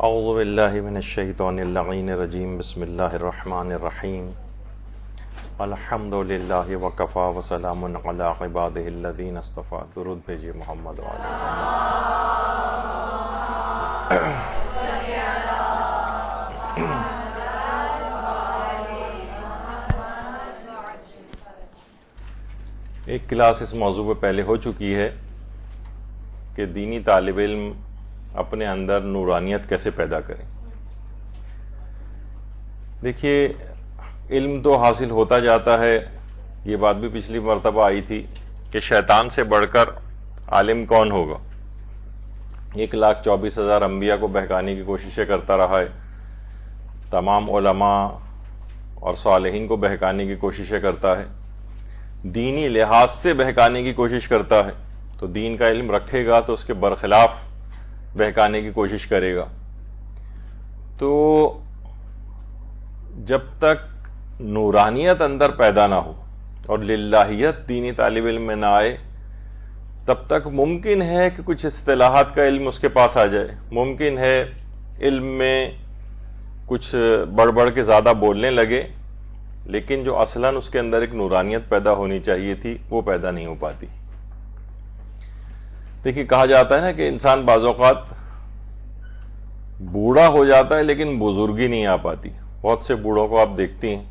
اعوذ باللہ من الشیطان اللعین الرجیم بسم اللہ الرحمن الرحیم الحمد للہ وکفا وسلام علی عبادہ الذین اصطفیٰ. درود بھیجیے محمد وعلی ایک کلاس اس موضوع پہ پہلے ہو چکی ہے کہ دینی طالب علم اپنے اندر نورانیت کیسے پیدا کریں. دیکھیے، علم تو حاصل ہوتا جاتا ہے، یہ بات بھی پچھلی مرتبہ آئی تھی کہ شیطان سے بڑھ کر عالم کون ہوگا. 1,24,000 انبیاء کو بہکانے کی کوششیں کرتا رہا ہے، تمام علماء اور صالحین کو بہکانے کی کوششیں کرتا ہے، دینی لحاظ سے بہکانے کی کوشش کرتا ہے. تو دین کا علم رکھے گا تو اس کے برخلاف بہکانے کی کوشش کرے گا. تو جب تک نورانیت اندر پیدا نہ ہو اور للہیت دینی طالب علم میں نہ آئے، تب تک ممکن ہے کہ کچھ اصطلاحات کا علم اس کے پاس آ جائے، ممکن ہے علم میں کچھ بڑھ بڑھ کے زیادہ بولنے لگے، لیکن جو اصلاً اس کے اندر ایک نورانیت پیدا ہونی چاہیے تھی وہ پیدا نہیں ہو پاتی. دیکھیے، کہا جاتا ہے نا کہ انسان بعض اوقات بوڑھا ہو جاتا ہے لیکن بزرگی نہیں آ پاتی. بہت سے بوڑھوں کو آپ دیکھتی ہیں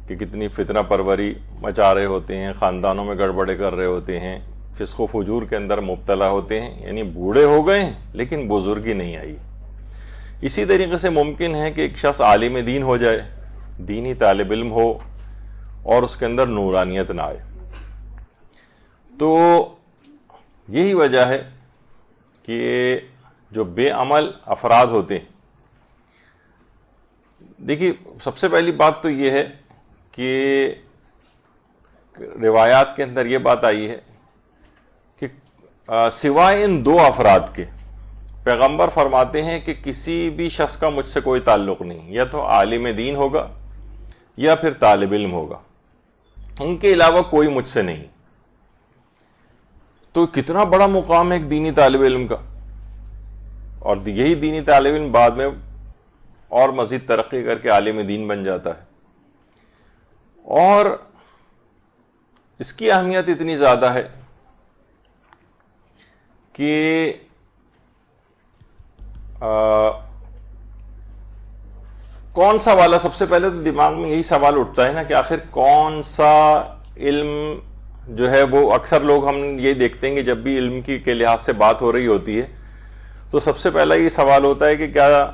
کہ کتنی فتنہ پروری مچا رہے ہوتے ہیں، خاندانوں میں گڑبڑے کر رہے ہوتے ہیں، فسق و فجور کے اندر مبتلا ہوتے ہیں، یعنی بوڑھے ہو گئے ہیں لیکن بزرگی نہیں آئی. اسی طریقے سے ممکن ہے کہ ایک شخص عالم دین ہو جائے، دینی طالب علم ہو، اور اس کے اندر نورانیت نہ آئے. تو یہی وجہ ہے کہ جو بے عمل افراد ہوتے ہیں، دیکھیے سب سے پہلی بات تو یہ ہے کہ روایات کے اندر یہ بات آئی ہے کہ سوائے ان دو افراد کے پیغمبر فرماتے ہیں کہ کسی بھی شخص کا مجھ سے کوئی تعلق نہیں، یا تو عالم دین ہوگا یا پھر طالب علم ہوگا، ان کے علاوہ کوئی مجھ سے نہیں. تو کتنا بڑا مقام ہے ایک دینی طالب علم کا، اور یہی دینی طالب علم بعد میں اور مزید ترقی کر کے عالم دین بن جاتا ہے. اور اس کی اہمیت اتنی زیادہ ہے کہ کون سا والا، سب سے پہلے تو دماغ میں یہی سوال اٹھتا ہے نا کہ آخر کون سا علم جو ہے وہ اکثر لوگ ہم یہ دیکھتے ہیں کہ جب بھی علم کی کے لحاظ سے بات ہو رہی ہوتی ہے تو سب سے پہلا یہ سوال ہوتا ہے کہ کیا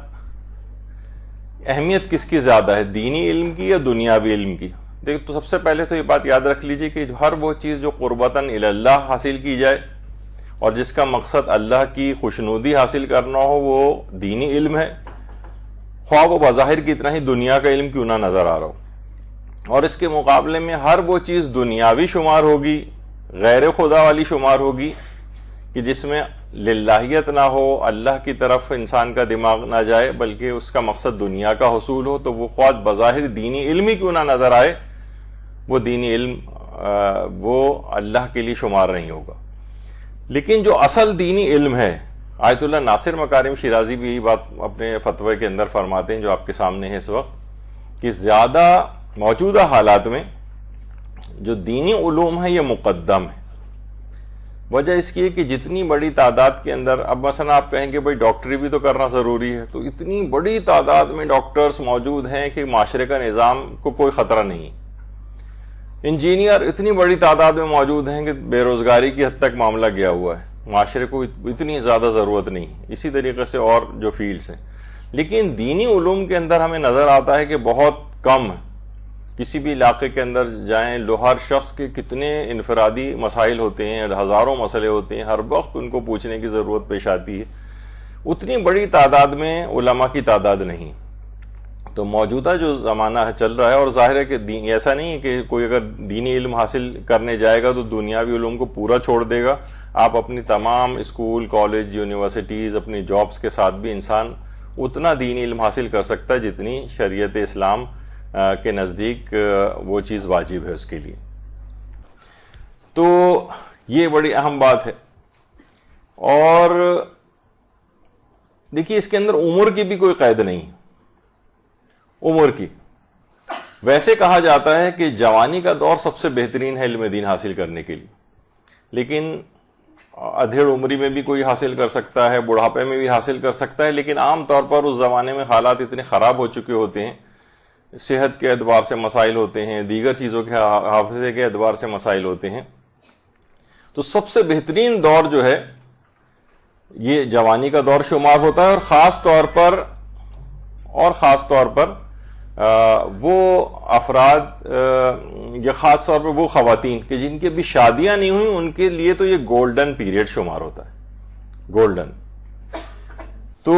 اہمیت کس کی زیادہ ہے، دینی علم کی یا دنیاوی علم کی. دیکھ، تو سب سے پہلے تو یہ بات یاد رکھ لیجئے کہ ہر وہ چیز جو قربتاً الی اللہ حاصل کی جائے اور جس کا مقصد اللہ کی خوشنودی حاصل کرنا ہو، وہ دینی علم ہے، خواہ وہ بظاہر کی اتنا ہی دنیا کا علم کیوں نہ نظر آ رہا ہو. اور اس کے مقابلے میں ہر وہ چیز دنیاوی شمار ہوگی، غیر خدا والی شمار ہوگی کہ جس میں للہیت نہ ہو، اللہ کی طرف انسان کا دماغ نہ جائے بلکہ اس کا مقصد دنیا کا حصول ہو، تو وہ خواہ بظاہر دینی علم ہی کیوں نہ نظر آئے، وہ دینی علم وہ اللہ کے لیے شمار نہیں ہوگا. لیکن جو اصل دینی علم ہے، آیت اللہ ناصر مکارم شیرازی بھی یہی بات اپنے فتوے کے اندر فرماتے ہیں جو آپ کے سامنے ہے اس وقت، کہ زیادہ موجودہ حالات میں جو دینی علوم ہے یہ مقدم ہے. وجہ اس کی ہے کہ جتنی بڑی تعداد کے اندر، اب مثلا آپ کہیں گے بھائی ڈاکٹری بھی تو کرنا ضروری ہے، تو اتنی بڑی تعداد میں ڈاکٹرز موجود ہیں کہ معاشرے کا نظام کو کوئی خطرہ نہیں. انجینئر اتنی بڑی تعداد میں موجود ہیں کہ بے روزگاری کی حد تک معاملہ گیا ہوا ہے، معاشرے کو اتنی زیادہ ضرورت نہیں. اسی طریقے سے اور جو فیلڈز ہیں، لیکن دینی علوم کے اندر ہمیں نظر آتا ہے کہ بہت کم ہے. کسی بھی علاقے کے اندر جائیں، ہر شخص کے کتنے انفرادی مسائل ہوتے ہیں، ہزاروں مسئلے ہوتے ہیں، ہر وقت ان کو پوچھنے کی ضرورت پیش آتی ہے. اتنی بڑی تعداد میں علماء کی تعداد نہیں. تو موجودہ جو زمانہ چل رہا ہے، اور ظاہر ہے کہ ایسا نہیں ہے کہ کوئی اگر دینی علم حاصل کرنے جائے گا تو دنیاوی علوم کو پورا چھوڑ دے گا. آپ اپنی تمام اسکول، کالج، یونیورسٹیز، اپنی جابز کے ساتھ بھی انسان اتنا دینی علم حاصل کر سکتا ہے جتنی شریعت اسلام کے نزدیک وہ چیز واجب ہے اس کے لیے. تو یہ بڑی اہم بات ہے. اور دیکھیے اس کے اندر عمر کی بھی کوئی قید نہیں، عمر کی. ویسے کہا جاتا ہے کہ جوانی کا دور سب سے بہترین ہے علم دین حاصل کرنے کے لیے، لیکن ادھیڑ عمری میں بھی کوئی حاصل کر سکتا ہے، بڑھاپے میں بھی حاصل کر سکتا ہے، لیکن عام طور پر اس زمانے میں حالات اتنے خراب ہو چکے ہوتے ہیں، صحت کے اعتبار سے مسائل ہوتے ہیں، دیگر چیزوں کے حافظے کے اعتبار سے مسائل ہوتے ہیں. تو سب سے بہترین دور جو ہے یہ جوانی کا دور شمار ہوتا ہے، اور خاص طور پر وہ افراد یا خاص طور پر وہ خواتین کہ جن کی ابھی شادیاں نہیں ہوئی، ان کے لیے تو یہ گولڈن پیریڈ شمار ہوتا ہے، گولڈن. تو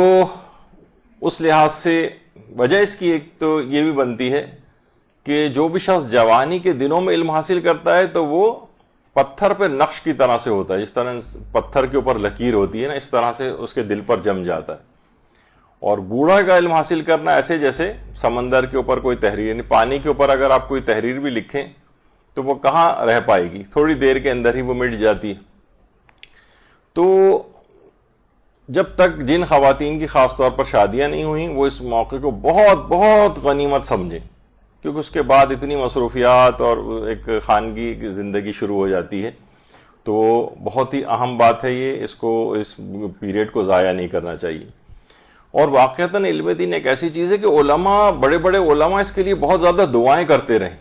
اس لحاظ سے وجہ اس کی ایک تو یہ بھی بنتی ہے کہ جو بھی شخص جوانی کے دنوں میں علم حاصل کرتا ہے تو وہ پتھر پہ نقش کی طرح سے ہوتا ہے، جس طرح پتھر کے اوپر لکیر ہوتی ہے نا، اس طرح سے اس کے دل پر جم جاتا ہے. اور بوڑھا کا علم حاصل کرنا ایسے جیسے سمندر کے اوپر کوئی تحریر، یعنی پانی کے اوپر اگر آپ کوئی تحریر بھی لکھیں تو وہ کہاں رہ پائے گی، تھوڑی دیر کے اندر ہی وہ مٹ جاتی ہے. تو جب تک جن خواتین کی خاص طور پر شادیاں نہیں ہوئیں وہ اس موقع کو بہت بہت غنیمت سمجھیں، کیونکہ اس کے بعد اتنی مصروفیات اور ایک خانگی زندگی شروع ہو جاتی ہے. تو بہت ہی اہم بات ہے یہ، اس پیریڈ کو ضائع نہیں کرنا چاہیے. اور واقعتاً علم دین ایک ایسی چیز ہے کہ علماء، بڑے بڑے علماء اس کے لیے بہت زیادہ دعائیں کرتے رہیں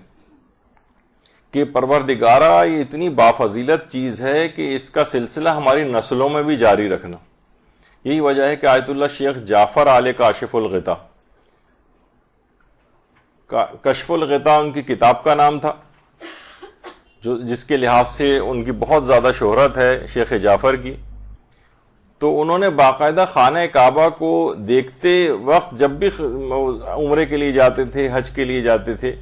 کہ پروردگارا یہ اتنی بافضیلت چیز ہے کہ اس کا سلسلہ ہماری نسلوں میں بھی جاری رکھنا. یہی وجہ ہے کہ آیت اللہ شیخ جعفر آل کاشف الغطا، کشف الغطا ان کی کتاب کا نام تھا، جس کے لحاظ سے ان کی بہت زیادہ شہرت ہے شیخ جعفر کی. تو انہوں نے باقاعدہ خانہ کعبہ کو دیکھتے وقت جب بھی عمرے کے لیے جاتے تھے، حج کے لیے جاتے تھے،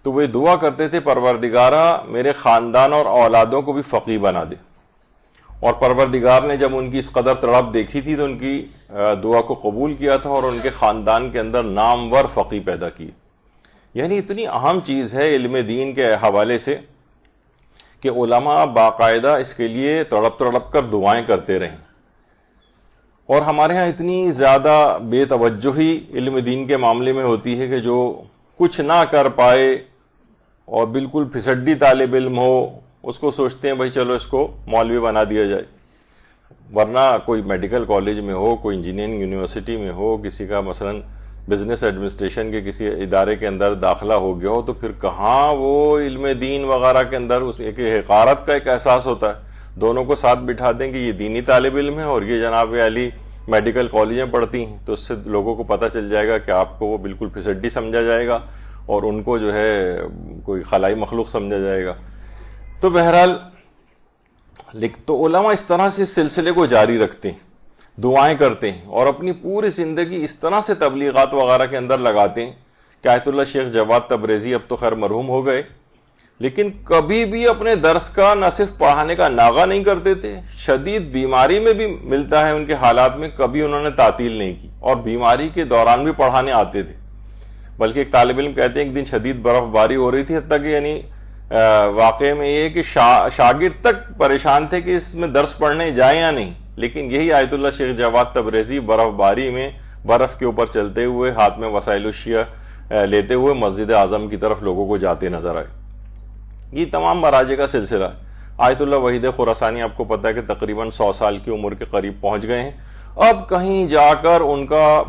تو وہ دعا کرتے تھے پروردگارا میرے خاندان اور اولادوں کو بھی فقیہ بنا دے. اور پروردگار نے جب ان کی اس قدر تڑپ دیکھی تھی تو ان کی دعا کو قبول کیا تھا اور ان کے خاندان کے اندر نامور فقیہ پیدا کیے. یعنی اتنی اہم چیز ہے علم دین کے حوالے سے کہ علماء باقاعدہ اس کے لیے تڑپ کر دعائیں کرتے رہیں. اور ہمارے ہاں اتنی زیادہ بے توجہی علم دین کے معاملے میں ہوتی ہے کہ جو کچھ نہ کر پائے اور بالکل پھسڈی طالب علم ہو، اس کو سوچتے ہیں بھائی چلو اس کو مولوی بنا دیا جائے. ورنہ کوئی میڈیکل کالج میں ہو، کوئی انجینئرنگ یونیورسٹی میں ہو، کسی کا مثلا بزنس ایڈمنسٹریشن کے کسی ادارے کے اندر داخلہ ہو گیا ہو، تو پھر کہاں وہ علم دین وغیرہ کے اندر اس ایک حقارت کا ایک احساس ہوتا ہے. دونوں کو ساتھ بٹھا دیں کہ یہ دینی طالب علم ہے اور یہ جناب علی میڈیکل کالجیں پڑھتی ہیں، تو اس سے لوگوں کو پتہ چل جائے گا کہ آپ کو وہ بالکل پھسڈی سمجھا جائے گا اور ان کو جو ہے کوئی خلائی مخلوق سمجھا جائے گا. تو بہرحال تو علماء اس طرح سے اس سلسلے کو جاری رکھتے ہیں، دعائیں کرتے ہیں اور اپنی پوری زندگی اس طرح سے تبلیغات وغیرہ کے اندر لگاتے ہیں کہ آیت اللہ شیخ جواد تبریزی اب تو خیر مرحوم ہو گئے، لیکن کبھی بھی اپنے درس کا نہ صرف پڑھانے کا ناغہ نہیں کرتے تھے، شدید بیماری میں بھی ملتا ہے ان کے حالات میں کبھی انہوں نے تعطیل نہیں کی، اور بیماری کے دوران بھی پڑھانے آتے تھے. بلکہ ایک طالب علم کہتے ہیں ایک دن شدید برف باری ہو رہی تھی، حتیٰ کہ یعنی واقعے میں یہ کہ شاگرد تک پریشان تھے کہ اس میں درس پڑھنے جائیں یا نہیں، لیکن یہی آیت اللہ شیخ جواد تبریزی برف باری میں برف کے اوپر چلتے ہوئے ہاتھ میں وسائل الشیعہ لیتے ہوئے مسجد اعظم کی طرف لوگوں کو جاتے نظر آئے. یہ تمام مراجع کا سلسلہ ہے. آیت اللہ وحید خراسانی آپ کو پتہ ہے کہ تقریباً 100 سال کی عمر کے قریب پہنچ گئے ہیں. اب کہیں جا کر ان کا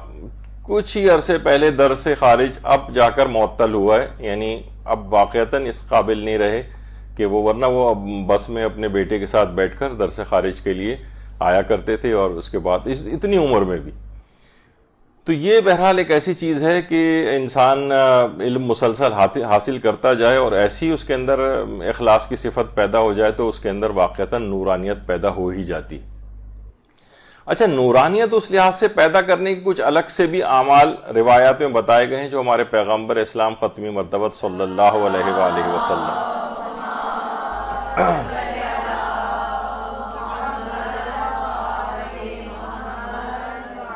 کچھ ہی عرصے پہلے در سے خارج اب جا کر معطل ہوا ہے، یعنی اب واقعتاً اس قابل نہیں رہے کہ ورنہ وہ بس میں اپنے بیٹے کے ساتھ بیٹھ کر در سے خارج کے لیے آیا کرتے تھے، اور اس کے بعد اتنی عمر میں بھی. تو یہ بہرحال ایک ایسی چیز ہے کہ انسان علم مسلسل حاصل کرتا جائے اور ایسی اس کے اندر اخلاص کی صفت پیدا ہو جائے تو اس کے اندر واقعتاً نورانیت پیدا ہو ہی جاتی. اچھا، نورانیت اس لحاظ سے پیدا کرنے کے کچھ الگ سے بھی اعمال روایات میں بتائے گئے ہیں جو ہمارے پیغمبر اسلام ختمی مرتبت صلی اللہ علیہ وآلہ وسلم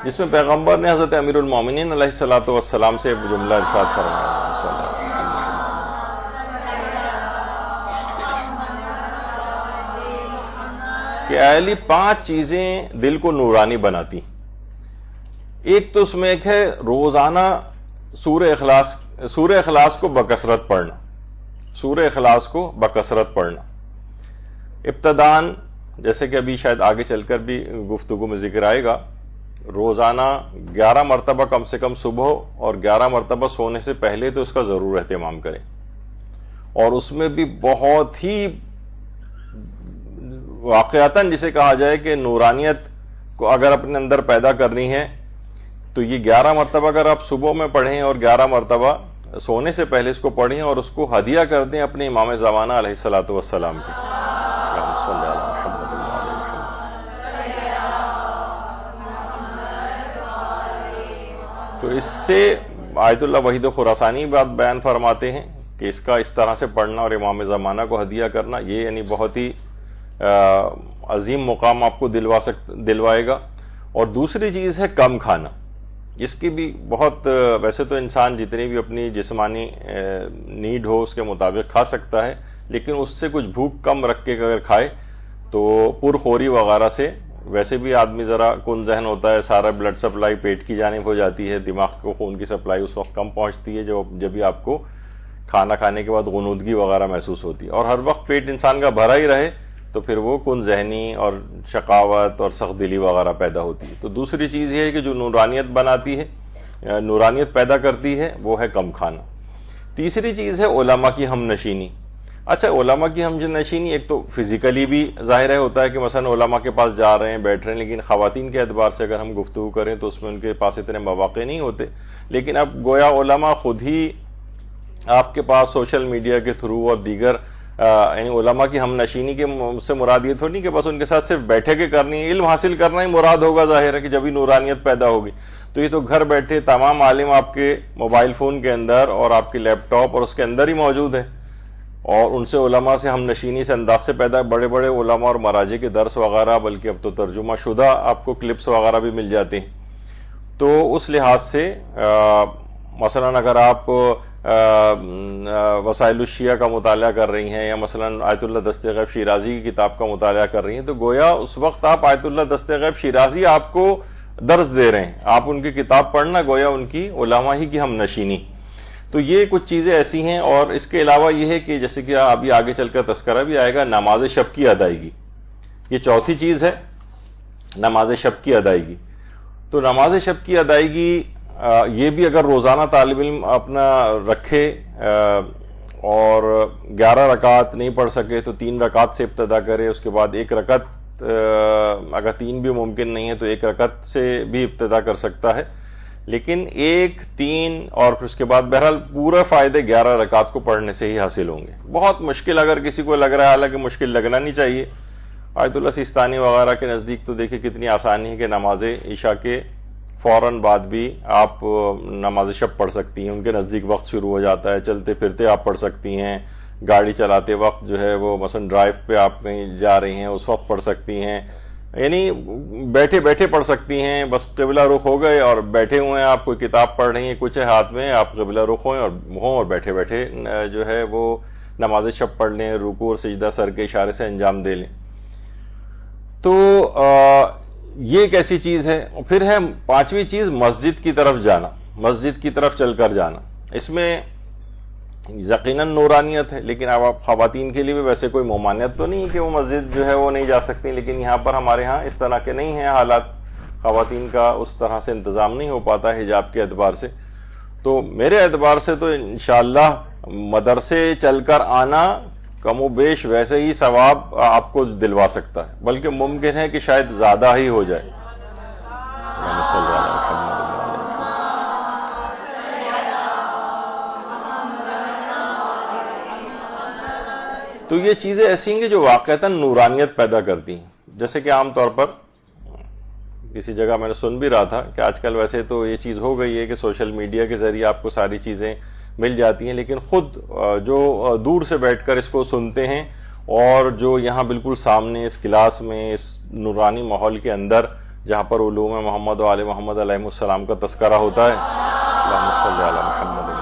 جس میں پیغمبر نے حضرت امیر المومنین علیہ الصلوۃ والسلام سے جملہ ارشاد فرمایا کہ اے علی 5 چیزیں دل کو نورانی بناتی. ایک تو اس میں ایک ہے روزانہ سورہ اخلاص کو بکثرت پڑھنا، سورہ اخلاص کو بکثرت پڑھنا ابتدان، جیسے کہ ابھی شاید آگے چل کر بھی گفتگو میں ذکر آئے گا، روزانہ 11 مرتبہ کم سے کم صبح اور 11 مرتبہ سونے سے پہلے تو اس کا ضرور اہتمام کریں، اور اس میں بھی بہت ہی واقعتاً جسے کہا جائے کہ نورانیت کو اگر اپنے اندر پیدا کرنی ہے تو یہ 11 مرتبہ اگر آپ صبح میں پڑھیں اور 11 مرتبہ سونے سے پہلے اس کو پڑھیں اور اس کو ہدیہ کر دیں اپنے امام زمانہ علیہ الصلوۃ والسلام کو. تو اس سے آیت اللہ وحید خراسانی بات بیان فرماتے ہیں کہ اس کا اس طرح سے پڑھنا اور امام زمانہ کو ہدیہ کرنا یہ یعنی بہت ہی عظیم مقام آپ کو دلوائے گا. اور دوسری چیز ہے کم کھانا. اس کی بھی بہت ویسے تو انسان جتنی بھی اپنی جسمانی نیڈ ہو اس کے مطابق کھا سکتا ہے، لیکن اس سے کچھ بھوک کم رکھ کے اگر کھائے تو پرخوری وغیرہ سے ویسے بھی آدمی ذرا کن ذہن ہوتا ہے، سارا بلڈ سپلائی پیٹ کی جانب ہو جاتی ہے، دماغ کو خون کی سپلائی اس وقت کم پہنچتی ہے جب بھی آپ کو کھانا کھانے کے بعد غنودگی وغیرہ محسوس ہوتی ہے، اور ہر وقت پیٹ انسان کا بھرا ہی رہے تو پھر وہ کن ذہنی اور شقاوت اور سخت دلی وغیرہ پیدا ہوتی ہے. تو دوسری چیز یہ ہے کہ جو نورانیت بناتی ہے، نورانیت پیدا کرتی ہے، وہ ہے کم کھانا. تیسری چیز ہے علماء کی ہم نشینی. اچھا، علماء کی ہم نشینی ایک تو فزیکلی بھی ظاہر ہے ہوتا ہے کہ مثلا علماء کے پاس جا رہے ہیں، بیٹھ رہے ہیں، لیکن خواتین کے اعتبار سے اگر ہم گفتگو کریں تو اس میں ان کے پاس اتنے مواقع نہیں ہوتے. لیکن اب گویا علماء خود ہی آپ کے پاس سوشل میڈیا کے تھرو اور دیگر یعنی علماء کی ہم نشینی کے سے مراد یہ تھوڑی نہیں کہ بس ان کے ساتھ صرف بیٹھے کے کرنی ہے، علم حاصل کرنا ہی مراد ہوگا، ظاہر ہے کہ جبھی نورانیت پیدا ہوگی. تو یہ تو گھر بیٹھے تمام عالم آپ کے موبائل فون کے اندر اور آپ کے لیپ ٹاپ اور اس کے اندر ہی موجود ہیں، اور ان سے علماء سے ہم نشینی سے انداز سے پیدا بڑے بڑے علماء اور مراجع کے درس وغیرہ، بلکہ اب تو ترجمہ شدہ آپ کو کلپس وغیرہ بھی مل جاتے ہیں. تو اس لحاظ سے مثلا اگر آپ وسائل الشیعہ کا مطالعہ کر رہی ہیں یا مثلا آیت اللہ دست غیب شیرازی کی کتاب کا مطالعہ کر رہی ہیں، تو گویا اس وقت آپ آیت اللہ دست غیب شیرازی آپ کو درس دے رہے ہیں، آپ ان کی کتاب پڑھنا گویا ان کی علماء ہی کی ہم نشینی. تو یہ کچھ چیزیں ایسی ہیں. اور اس کے علاوہ یہ ہے کہ جیسے کہ ابھی آگے چل کر تذکرہ بھی آئے گا، نماز شب کی ادائیگی، یہ چوتھی چیز ہے، نماز شب کی ادائیگی. تو نماز شب کی ادائیگی یہ بھی اگر روزانہ طالب علم اپنا رکھے اور 11 رکعت نہیں پڑھ سکے تو 3 رکعت سے ابتدا کرے، اس کے بعد 1 رکعت، اگر 3 بھی ممکن نہیں ہے تو 1 رکعت سے بھی ابتدا کر سکتا ہے. لیکن 1، 3 اور پھر اس کے بعد بہرحال پورا فائدے 11 رکعت کو پڑھنے سے ہی حاصل ہوں گے. بہت مشکل اگر کسی کو لگ رہا ہے، حالانکہ مشکل لگنا نہیں چاہیے. آیت اللہ سیستانی وغیرہ کے نزدیک تو دیکھیں کتنی آسانی ہے کہ نماز عشاء کے فوراً بعد بھی آپ نماز شب پڑھ سکتی ہیں. ان کے نزدیک وقت شروع ہو جاتا ہے، چلتے پھرتے آپ پڑھ سکتی ہیں، گاڑی چلاتے وقت جو ہے وہ مثلا ڈرائیو پہ آپ کہیں جا رہی ہیں اس وقت پڑھ سکتی ہیں، یعنی بیٹھے بیٹھے پڑھ سکتی ہیں. بس قبلہ رخ ہو گئے اور بیٹھے ہوئے ہیں، آپ کوئی کتاب پڑھ رہی ہیں، کچھ ہے ہاتھ میں، آپ قبلہ رخ ہوئیں اور بیٹھے بیٹھے جو ہے وہ نماز شب پڑھ لیں، رکوع اور سجدہ سر کے اشارے سے انجام دے لیں. تو یہ ایک ایسی چیز ہے. پھر ہے 5ویں چیز مسجد کی طرف جانا، مسجد کی طرف چل کر جانا. اس میں یقیناً نورانیت ہے، لیکن اب آپ خواتین کے لیے بھی ویسے کوئی ممانعت تو نہیں کہ وہ مسجد جو ہے وہ نہیں جا سکتی، لیکن یہاں پر ہمارے ہاں اس طرح کے نہیں ہیں حالات، خواتین کا اس طرح سے انتظام نہیں ہو پاتا حجاب کے اعتبار سے. تو میرے اعتبار سے تو انشاءاللہ مدرسے چل کر آنا کم و بیش ویسے ہی ثواب آپ کو دلوا سکتا ہے، بلکہ ممکن ہے کہ شاید زیادہ ہی ہو جائے. تو یہ چیزیں ایسی ہیں کہ جو واقعتاً نورانیت پیدا کرتی ہیں. جیسے کہ عام طور پر کسی جگہ میں نے سن بھی رہا تھا کہ آج کل ویسے تو یہ چیز ہو گئی ہے کہ سوشل میڈیا کے ذریعے آپ کو ساری چیزیں مل جاتی ہیں، لیکن خود جو دور سے بیٹھ کر اس کو سنتے ہیں اور جو یہاں بالکل سامنے اس کلاس میں اس نورانی ماحول کے اندر جہاں پر علوم محمد و آل محمد علیہ السلام کا تذکرہ ہوتا ہے، اللہم صلی علی محمد.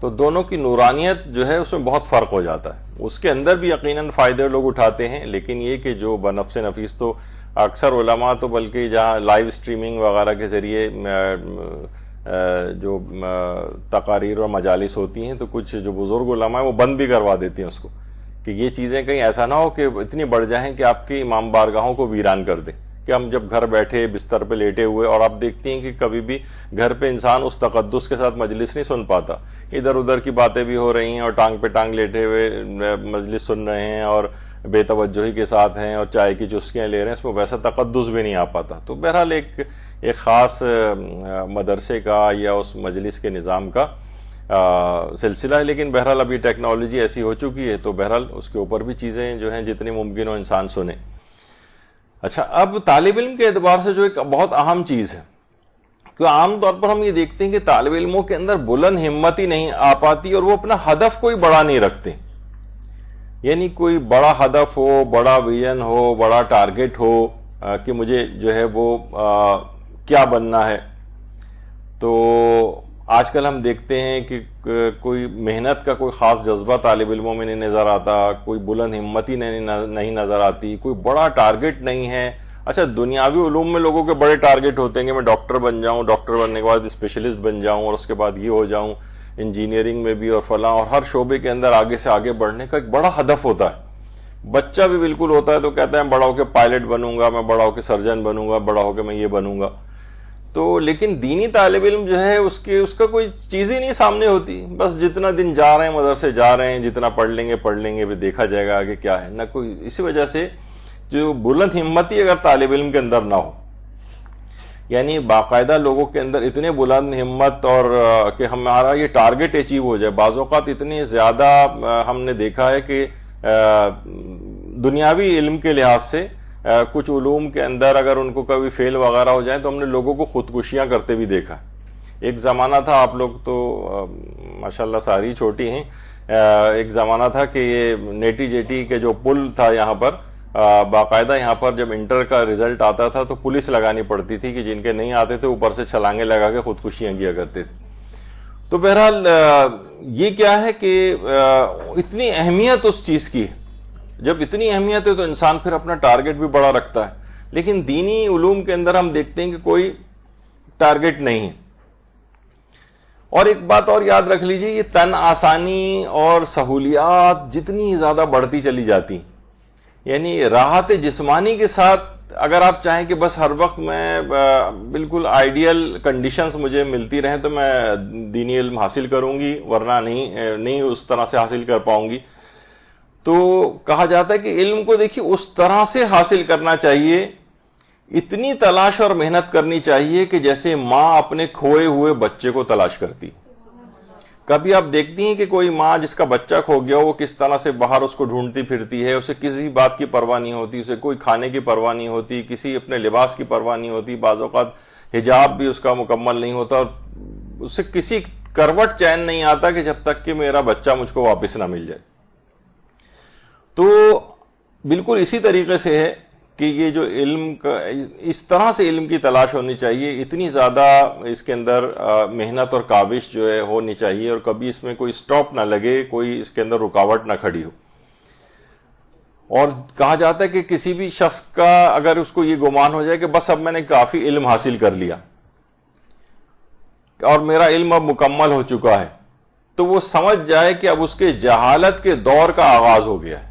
تو دونوں کی نورانیت جو ہے اس میں بہت فرق ہو جاتا ہے. اس کے اندر بھی یقیناً فائدے لوگ اٹھاتے ہیں، لیکن یہ کہ جو بنفس نفیس تو اکثر علماء تو بلکہ جہاں لائیو اسٹریمنگ وغیرہ کے ذریعے جو تقاریر اور مجالس ہوتی ہیں تو کچھ جو بزرگ علماء ہیں وہ بند بھی کروا دیتے ہیں اس کو، کہ یہ چیزیں کہیں ایسا نہ ہو کہ اتنی بڑھ جائیں کہ آپ کی امام بارگاہوں کو ویران کر دیں. کہ ہم جب گھر بیٹھے بستر پہ لیٹے ہوئے، اور آپ دیکھتی ہیں کہ کبھی بھی گھر پہ انسان اس تقدس کے ساتھ مجلس نہیں سن پاتا، ادھر ادھر کی باتیں بھی ہو رہی ہیں اور ٹانگ پہ ٹانگ لیٹے ہوئے مجلس سن رہے ہیں اور بے توجہی کے ساتھ ہیں اور چائے کی چسکیاں لے رہے ہیں، اس میں ویسا تقدس بھی نہیں آ پاتا. تو بہرحال ایک خاص مدرسے کا یا اس مجلس کے نظام کا سلسلہ ہے. لیکن بہرحال ابھی ٹیکنالوجی ایسی ہو چکی ہے تو بہرحال اس کے اوپر بھی چیزیں جو ہیں جتنی ممکن ہو انسان سنے. اچھا، اب طالب علم کے اعتبار سے جو ایک بہت اہم چیز ہے، کہ عام طور پر ہم یہ دیکھتے ہیں کہ طالب علموں کے اندر بلند ہمت ہی نہیں آ پاتی اور وہ اپنا ہدف کوئی بڑا نہیں رکھتے. یعنی کوئی بڑا ہدف ہو، بڑا ویژن ہو، بڑا ٹارگٹ ہو کہ مجھے جو ہے وہ کیا بننا ہے. تو آج کل ہم دیکھتے ہیں کہ کوئی محنت کا کوئی خاص جذبہ طالب علموں میں نہیں نظر آتا، کوئی بلند ہمتی نہیں نظر آتی، کوئی بڑا ٹارگٹ نہیں ہے. اچھا، دنیاوی علوم میں لوگوں کے بڑے ٹارگٹ ہوتے ہیں کہ میں ڈاکٹر بن جاؤں، ڈاکٹر بننے کے بعد اسپیشلسٹ بن جاؤں اور اس کے بعد یہ ہو جاؤں، انجینئرنگ میں بھی اور فلاں، اور ہر شعبے کے اندر آگے سے آگے بڑھنے کا ایک بڑا ہدف ہوتا ہے. بچہ بھی بالکل ہوتا ہے تو کہتا ہے میں بڑا ہو کے پائلٹ بنوں گا، میں بڑا ہو کے سرجن بنوں گا، بڑا ہو کے میں یہ بنوں گا. تو لیکن دینی طالب علم جو ہے اس کا کوئی چیز ہی نہیں سامنے ہوتی. بس جتنا دن جا رہے ہیں مدرسے جا رہے ہیں، جتنا پڑھ لیں گے پھر دیکھا جائے گا آگے کیا ہے، نہ کوئی. اسی وجہ سے جو بلند ہمتی اگر طالب علم کے اندر نہ ہو، یعنی باقاعدہ لوگوں کے اندر اتنے بلند ہمت اور کہ ہمارا یہ ٹارگٹ اچیو ہو جائے. بعض اوقات اتنی زیادہ ہم نے دیکھا ہے کہ دنیاوی علم کے لحاظ سے کچھ علوم کے اندر اگر ان کو کبھی فیل وغیرہ ہو جائیں تو ہم نے لوگوں کو خودکشیاں کرتے بھی دیکھا. ایک زمانہ تھا، آپ لوگ تو ماشاءاللہ ساری چھوٹی ہیں، ایک زمانہ تھا کہ یہ نیٹی جیٹی کے جو پل تھا یہاں پر، باقاعدہ یہاں پر جب انٹر کا رزلٹ آتا تھا تو پولیس لگانی پڑتی تھی کہ جن کے نہیں آتے تھے اوپر سے چھلانگیں لگا کے خودکشیاں کیا کرتے تھے. تو بہرحال یہ کیا ہے کہ اتنی اہمیت اس چیز کی ہے. جب اتنی اہمیت ہے تو انسان پھر اپنا ٹارگٹ بھی بڑا رکھتا ہے. لیکن دینی علوم کے اندر ہم دیکھتے ہیں کہ کوئی ٹارگٹ نہیں ہے. اور ایک بات اور یاد رکھ لیجئے، یہ تن آسانی اور سہولیات جتنی زیادہ بڑھتی چلی جاتی، یعنی راحت جسمانی کے ساتھ اگر آپ چاہیں کہ بس ہر وقت میں بالکل آئیڈیل کنڈیشنز مجھے ملتی رہیں تو میں دینی علم حاصل کروں گی، ورنہ نہیں اس طرح سے حاصل کر پاؤں گی. تو کہا جاتا ہے کہ علم کو دیکھیے اس طرح سے حاصل کرنا چاہیے، اتنی تلاش اور محنت کرنی چاہیے کہ جیسے ماں اپنے کھوئے ہوئے بچے کو تلاش کرتی. کبھی آپ دیکھتی ہیں کہ کوئی ماں جس کا بچہ کھو گیا وہ کس طرح سے باہر اس کو ڈھونڈتی پھرتی ہے، اسے کسی بات کی پرواہ نہیں ہوتی، اسے کوئی کھانے کی پرواہ نہیں ہوتی، کسی اپنے لباس کی پرواہ نہیں ہوتی، بعض اوقات حجاب بھی اس کا مکمل نہیں ہوتا، اور اسے کسی کروٹ چین نہیں آتا کہ جب تک کہ میرا بچہ مجھ کو واپس نہ مل جائے. تو بالکل اسی طریقے سے ہے کہ یہ جو علم کا اس طرح سے علم کی تلاش ہونی چاہیے، اتنی زیادہ اس کے اندر محنت اور کاوش جو ہے ہونی چاہیے، اور کبھی اس میں کوئی سٹاپ نہ لگے، کوئی اس کے اندر رکاوٹ نہ کھڑی ہو. اور کہا جاتا ہے کہ کسی بھی شخص کا اگر اس کو یہ گمان ہو جائے کہ بس اب میں نے کافی علم حاصل کر لیا اور میرا علم اب مکمل ہو چکا ہے، تو وہ سمجھ جائے کہ اب اس کے جہالت کے دور کا آغاز ہو گیا ہے.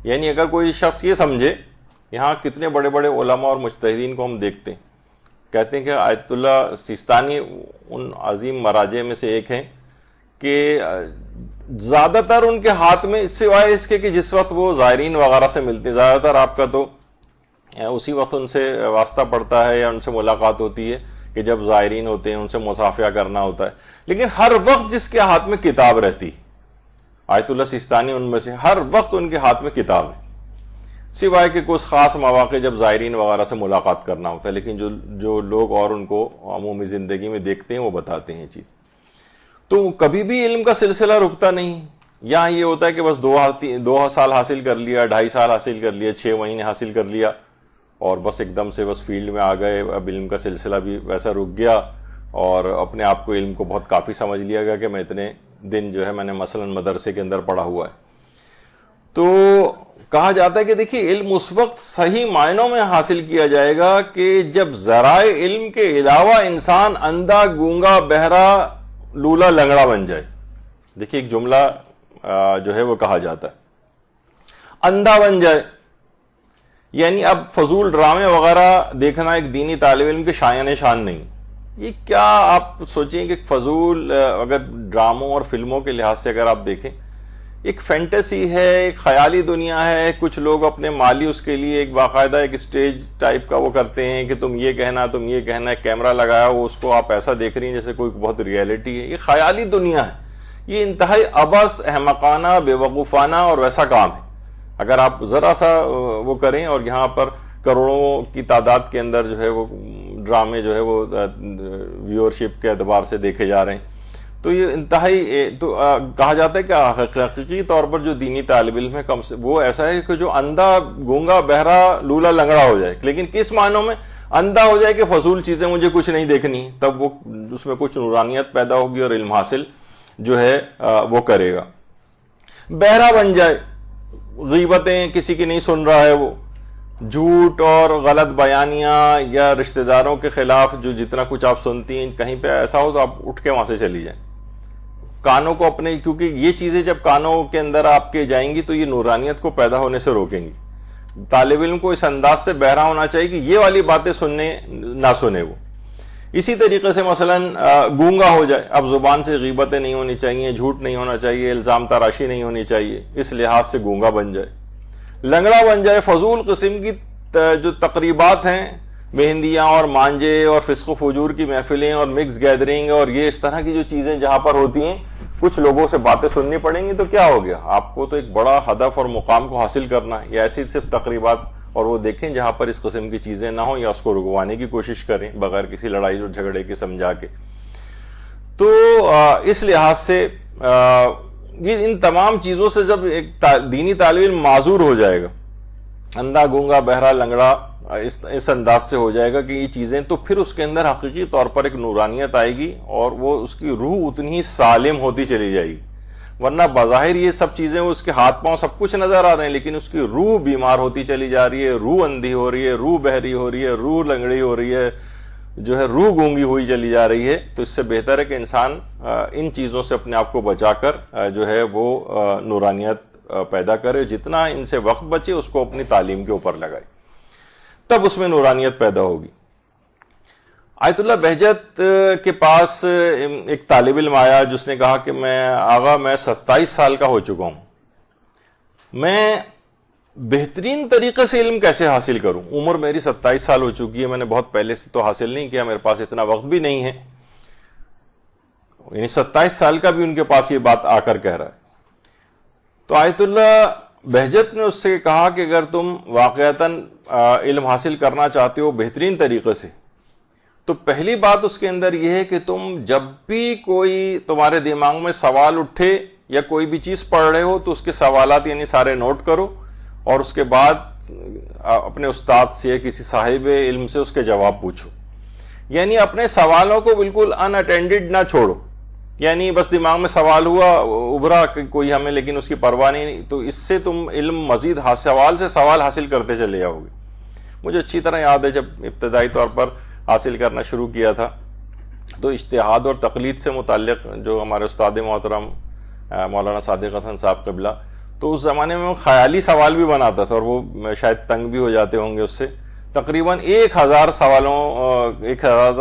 یعنی اگر کوئی شخص یہ سمجھے، یہاں کتنے بڑے بڑے علماء اور مجتہدین کو ہم دیکھتے ہیں، کہتے ہیں کہ آیت اللہ سیستانی ان عظیم مراجع میں سے ایک ہیں کہ زیادہ تر ان کے ہاتھ میں سوائے اس کے کہ جس وقت وہ زائرین وغیرہ سے ملتے ہیں، زیادہ تر آپ کا تو اسی وقت ان سے واسطہ پڑتا ہے یا ان سے ملاقات ہوتی ہے کہ جب زائرین ہوتے ہیں ان سے مصافحہ کرنا ہوتا ہے. لیکن ہر وقت جس کے ہاتھ میں کتاب رہتی، آیت اللہ سیستانی ان میں سے، ہر وقت ان کے ہاتھ میں کتاب ہے، سوائے کہ کچھ خاص مواقع جب زائرین وغیرہ سے ملاقات کرنا ہوتا ہے. لیکن جو لوگ اور ان کو عمومی زندگی میں دیکھتے ہیں وہ بتاتے ہیں چیز. تو کبھی بھی علم کا سلسلہ رکتا نہیں. یہاں یہ ہوتا ہے کہ بس 2 سال حاصل کر لیا، 2.5 سال حاصل کر لیا، 6 مہینے حاصل کر لیا، اور بس ایک دم سے بس فیلڈ میں آ گئے، اب علم کا سلسلہ بھی ویسا رک گیا. اور اپنے آپ کو علم کو بہت کافی سمجھ لیا گیا کہ میں اتنے دن جو ہے میں نے مثلا مدرسے کے اندر پڑھا ہوا ہے. تو کہا جاتا ہے کہ دیکھیے علم اس وقت صحیح معنوں میں حاصل کیا جائے گا کہ جب ذرائع علم کے علاوہ انسان اندھا گونگا بہرا لولا لنگڑا بن جائے. دیکھیے ایک جملہ جو ہے وہ کہا جاتا ہے اندھا بن جائے، یعنی اب فضول ڈرامے وغیرہ دیکھنا ایک دینی طالب علم کے شایان شان نہیں. یہ کیا آپ سوچیں کہ فضول اگر ڈراموں اور فلموں کے لحاظ سے اگر آپ دیکھیں ایک فینٹیسی ہے، ایک خیالی دنیا ہے. کچھ لوگ اپنے مالی اس کے لیے ایک باقاعدہ ایک اسٹیج ٹائپ کا وہ کرتے ہیں کہ تم یہ کہنا تم یہ کہنا ہے، کیمرہ لگایا ہو اس کو آپ ایسا دیکھ رہی ہیں جیسے کوئی بہت ریئلٹی ہے. یہ خیالی دنیا ہے، یہ انتہائی عبث احمقانہ بے وقوفانہ اور ویسا کام ہے. اگر آپ ذرا سا وہ کریں اور یہاں پر کروڑوں کی تعداد کے اندر جو ہے وہ ڈرامے جو ہے وہ ویورشپ کے اعتبار سے دیکھے جا رہے ہیں تو یہ انتہائی تو کہا جاتا ہے کہ حقیقی طور پر جو دینی طالب علم ہے کم سے وہ ایسا ہے کہ جو اندھا گونگا بہرا لولا لنگڑا ہو جائے. لیکن کس معنوں میں اندھا ہو جائے کہ فضول چیزیں مجھے کچھ نہیں دیکھنی، تب وہ اس میں کچھ نورانیت پیدا ہوگی اور علم حاصل جو ہے وہ کرے گا. بہرا بن جائے، غیبتیں کسی کی نہیں سن رہا ہے، وہ جھوٹ اور غلط بیانیاں یا رشتہ داروں کے خلاف جو جتنا کچھ آپ سنتی ہیں کہیں پہ ایسا ہو تو آپ اٹھ کے وہاں سے چلی جائیں. کانوں کو اپنے، کیونکہ یہ چیزیں جب کانوں کے اندر آپ کے جائیں گی تو یہ نورانیت کو پیدا ہونے سے روکیں گی. طالب علم کو اس انداز سے بہرا ہونا چاہیے کہ یہ والی باتیں سننے نہ سنے وہ. اسی طریقے سے مثلا گونگا ہو جائے، اب زبان سے غیبتیں نہیں ہونی چاہیے، جھوٹ نہیں ہونا چاہیے، الزام تراشی نہیں ہونی چاہیے، اس لحاظ سے گونگا بن جائے. لنگڑا بن جائے، فضول قسم کی جو تقریبات ہیں، مہندیاں اور مانجے اور فسق و فجور کی محفلیں اور مکس گیدرنگ اور یہ اس طرح کی جو چیزیں جہاں پر ہوتی ہیں کچھ لوگوں سے باتیں سننی پڑیں گی تو کیا ہو گیا. آپ کو تو ایک بڑا ہدف اور مقام کو حاصل کرنا ہے. یہ ایسی صرف تقریبات اور وہ دیکھیں جہاں پر اس قسم کی چیزیں نہ ہوں یا اس کو رکوانے کی کوشش کریں بغیر کسی لڑائی اور جھگڑے کے سمجھا کے. تو اس لحاظ سے یہ ان تمام چیزوں سے جب ایک دینی طالب علم معذور ہو جائے گا، اندھا گونگا بہرا لنگڑا اس انداز سے ہو جائے گا کہ یہ چیزیں، تو پھر اس کے اندر حقیقی طور پر ایک نورانیت آئے گی اور وہ اس کی روح اتنی ہی سالم ہوتی چلی جائے گی. ورنہ بظاہر یہ سب چیزیں اس کے ہاتھ پاؤں سب کچھ نظر آ رہے ہیں لیکن اس کی روح بیمار ہوتی چلی جا رہی ہے، روح اندھی ہو رہی ہے، روح بہری ہو رہی ہے، روح لنگڑی ہو رہی ہے، جو ہے روح گونگی ہوئی چلی جا رہی ہے. تو اس سے بہتر ہے کہ انسان ان چیزوں سے اپنے آپ کو بچا کر جو ہے وہ نورانیت پیدا کرے. جتنا ان سے وقت بچے اس کو اپنی تعلیم کے اوپر لگائے، تب اس میں نورانیت پیدا ہوگی. آیت اللہ بہجت کے پاس ایک طالب علم آیا جس نے کہا کہ میں 27 سال کا ہو چکا ہوں، میں بہترین طریقے سے علم کیسے حاصل کروں؟ عمر میری 27 سال ہو چکی ہے، میں نے بہت پہلے سے تو حاصل نہیں کیا، میرے پاس اتنا وقت بھی نہیں ہے. یعنی 27 سال کا بھی ان کے پاس یہ بات آ کر کہہ رہا ہے. تو آیت اللہ بہجت نے اس سے کہا کہ اگر تم واقعتاً علم حاصل کرنا چاہتے ہو بہترین طریقے سے تو پہلی بات اس کے اندر یہ ہے کہ تم جب بھی کوئی تمہارے دماغ میں سوال اٹھے یا کوئی بھی چیز پڑھ رہے ہو تو اس کے سوالات یعنی سارے نوٹ کرو اور اس کے بعد اپنے استاد سے یا کسی صاحب علم سے اس کے جواب پوچھو. یعنی اپنے سوالوں کو بالکل ان اٹینڈڈ نہ چھوڑو. یعنی بس دماغ میں سوال ہوا ابھرا کوئی ہمیں لیکن اس کی پرواہ نہیں، تو اس سے تم علم مزید سوال سے سوال حاصل کرتے چلے جاؤ گے. مجھے اچھی طرح یاد ہے جب ابتدائی طور پر حاصل کرنا شروع کیا تھا تو اجتہاد اور تقلید سے متعلق جو ہمارے استاد محترم مولانا صادق حسن صاحب قبلہ، تو اس زمانے میں خیالی سوال بھی بناتا تھا اور وہ شاید تنگ بھی ہو جاتے ہوں گے اس سے. تقریباً 1000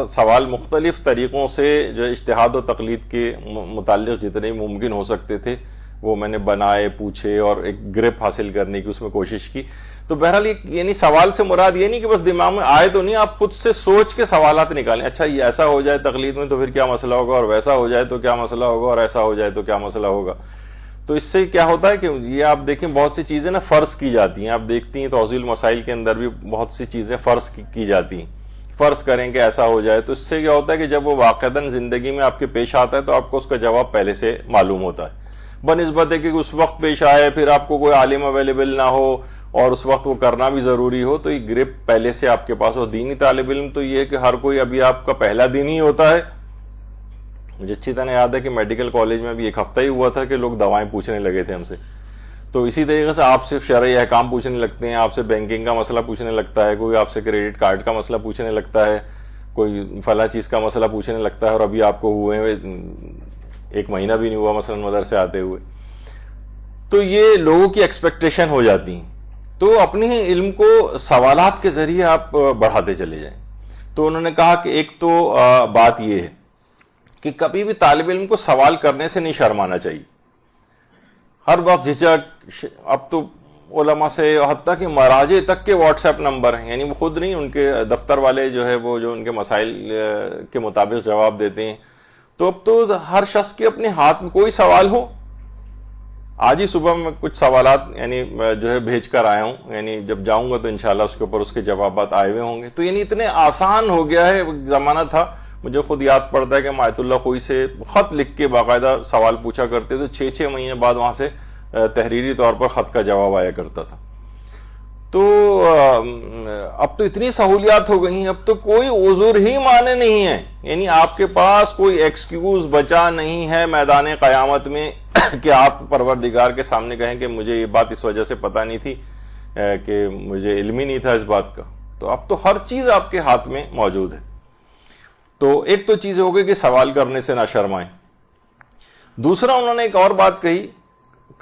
سوال مختلف طریقوں سے جو اجتہاد و تقلید کے متعلق جتنے ممکن ہو سکتے تھے وہ میں نے بنائے، پوچھے اور ایک گرپ حاصل کرنے کی اس میں کوشش کی. تو بہرحال یعنی سوال سے مراد یہ نہیں کہ بس دماغ میں آئے تو نہیں، آپ خود سے سوچ کے سوالات نکالیں. اچھا یہ ایسا ہو جائے تقلید میں تو پھر کیا مسئلہ ہوگا، اور ویسا ہو جائے تو کیا مسئلہ ہوگا، اور ایسا ہو جائے تو کیا مسئلہ ہوگا. تو اس سے کیا ہوتا ہے کہ یہ آپ دیکھیں بہت سی چیزیں نا فرض کی جاتی ہیں. آپ دیکھتی ہیں توضیح المسائل کے اندر بھی بہت سی چیزیں فرض کی جاتی ہیں. فرض کریں کہ ایسا ہو جائے، تو اس سے کیا ہوتا ہے کہ جب وہ واقعتاً زندگی میں آپ کے پیش آتا ہے تو آپ کو اس کا جواب پہلے سے معلوم ہوتا ہے، بنسبت ہے کہ اس وقت پیش آئے پھر آپ کو کوئی عالم اویلیبل نہ ہو اور اس وقت وہ کرنا بھی ضروری ہو. تو یہ گرپ پہلے سے آپ کے پاس ہو. دینی طالب علم تو یہ ہے کہ ہر کوئی ابھی آپ کا پہلا دن ہی ہوتا ہے مجھے اچھی طرح یاد ہے کہ میڈیکل کالج میں بھی ایک ہفتہ ہی ہوا تھا کہ لوگ دوائیں پوچھنے لگے تھے ہم سے. تو اسی طریقے سے آپ سے شرعی احکام پوچھنے لگتے ہیں, آپ سے بینکنگ کا مسئلہ پوچھنے لگتا ہے, کوئی آپ سے کریڈٹ کارڈ کا مسئلہ پوچھنے لگتا ہے, کوئی فلاں چیز کا مسئلہ پوچھنے لگتا ہے, اور ابھی آپ کو ہوئے ہوئے 1 مہینہ بھی نہیں ہوا مثلا مدرسے آتے ہوئے. تو یہ لوگوں کی ایکسپیکٹیشن ہو جاتی ہیں. تو اپنے علم کو سوالات کے ذریعے آپ بڑھاتے چلے جائیں. تو انہوں نے کہا کہ ایک تو بات یہ ہے کہ کبھی بھی طالب علم کو سوال کرنے سے نہیں شرمانا چاہیے. ہر وقت جھجک, اب تو علماء سے حتیٰ کہ مراجع تک کے واٹس ایپ نمبر ہیں, یعنی وہ خود نہیں, ان کے دفتر والے جو ہے وہ جو ان کے مسائل کے مطابق جواب دیتے ہیں. تو اب تو ہر شخص کے اپنے ہاتھ میں کوئی سوال ہو, آج ہی صبح میں کچھ سوالات یعنی جو ہے بھیج کر آیا ہوں, یعنی جب جاؤں گا تو انشاءاللہ اس کے اوپر اس کے جوابات آئے ہوئے ہوں گے. تو یعنی اتنے آسان ہو گیا ہے. زمانہ تھا, مجھے خود یاد پڑتا ہے کہ آیت اللہ خوئی سے خط لکھ کے باقاعدہ سوال پوچھا کرتے تو 6 مہینے بعد وہاں سے تحریری طور پر خط کا جواب آیا کرتا تھا. تو اب تو اتنی سہولیات ہو گئی ہیں, اب تو کوئی عذر ہی مانے نہیں ہے, یعنی آپ کے پاس کوئی ایکسکیوز بچا نہیں ہے میدان قیامت میں کہ آپ پروردگار کے سامنے کہیں کہ مجھے یہ بات اس وجہ سے پتہ نہیں تھی کہ مجھے علم ہی نہیں تھا اس بات کا. تو اب تو ہر چیز آپ کے ہاتھ میں موجود ہے. تو ایک تو چیز ہو گئی کہ سوال کرنے سے نہ شرمائیں. دوسرا انہوں نے ایک اور بات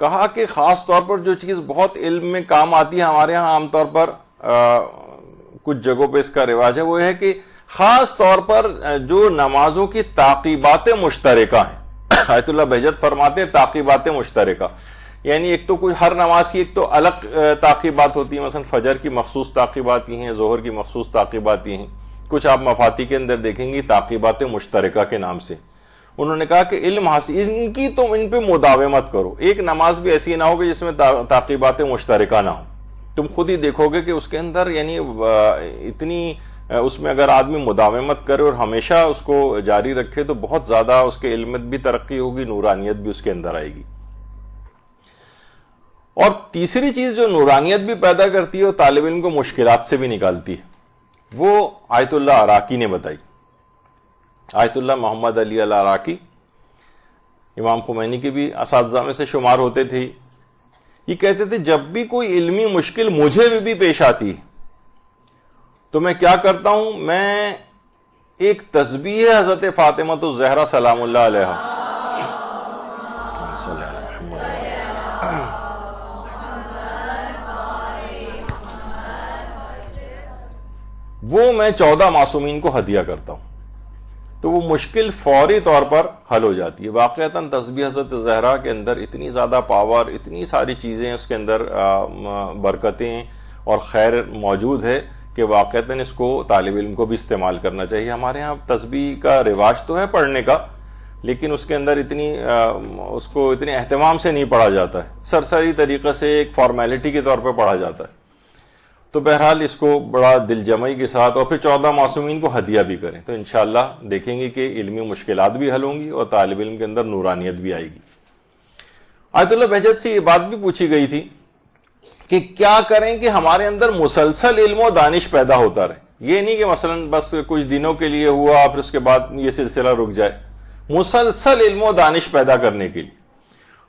کہا کہ خاص طور پر جو چیز بہت علم میں کام آتی ہے, ہمارے ہاں عام طور پر کچھ جگہوں پہ اس کا رواج ہے, وہ ہے کہ خاص طور پر جو نمازوں کی تعقیبات مشترکہ ہیں. آیت اللہ بہجت فرماتے ہیں تعقیبات مشترکہ, یعنی ایک تو کوئی ہر نماز کی ایک تو الگ تعقیبات ہوتی ہیں, مثلا فجر کی مخصوص تعقیبات ہی ہیں, ظہر کی مخصوص تعقیبات ہی ہیں, کچھ آپ مفاتی کے اندر دیکھیں گی تعقیبات مشترکہ کے نام سے. انہوں نے کہا کہ علم حاصل ان کی تم ان پہ مداومت کرو. ایک نماز بھی ایسی نہ ہو کہ جس میں تعقیبات مشترکہ نہ ہو. تم خود ہی دیکھو گے کہ اس کے اندر یعنی اتنی اس میں اگر آدمی مداومت کرے اور ہمیشہ اس کو جاری رکھے تو بہت زیادہ اس کے علم میں بھی ترقی ہوگی, نورانیت بھی اس کے اندر آئے گی. اور تیسری چیز جو نورانیت بھی پیدا کرتی ہے اور طالب علم کو مشکلات سے بھی نکالتی ہے, وہ آیت اللہ عراقی نے بتائی. آیت اللہ محمد علی العراقی امام خمینی کے بھی اساتذہ میں سے شمار ہوتے تھے. یہ کہتے تھے جب بھی کوئی علمی مشکل مجھے بھی پیش آتی تو میں کیا کرتا ہوں, میں ایک تسبیح حضرت فاطمہ الزہرا سلام اللہ علیہا وہ میں 14 معصومین کو ہدیہ کرتا ہوں, تو وہ مشکل فوری طور پر حل ہو جاتی ہے. واقعتاً تسبیح حضرت زہرا کے اندر اتنی زیادہ پاور, اتنی ساری چیزیں اس کے اندر برکتیں اور خیر موجود ہے کہ واقعتاً اس کو طالب علم کو بھی استعمال کرنا چاہیے. ہمارے ہاں تسبیح کا رواج تو ہے پڑھنے کا, لیکن اس کے اندر اس کو اتنے اہتمام سے نہیں پڑھا جاتا ہے, سرسری طریقے سے ایک فارمیلٹی کے طور پہ پڑھا جاتا ہے. تو بہرحال اس کو بڑا دل جمعی کے ساتھ اور پھر 14 معصومین کو ہدیہ بھی کریں تو انشاءاللہ دیکھیں گے کہ علمی مشکلات بھی حل ہوں گی اور طالب علم کے اندر نورانیت بھی آئے گی. آیت اللہ بہجت سے یہ بات بھی پوچھی گئی تھی کہ کیا کریں کہ ہمارے اندر مسلسل علم و دانش پیدا ہوتا رہے, یہ نہیں کہ مثلا بس کچھ دنوں کے لیے ہوا پھر اس کے بعد یہ سلسلہ رک جائے, مسلسل علم و دانش پیدا کرنے کے لیے.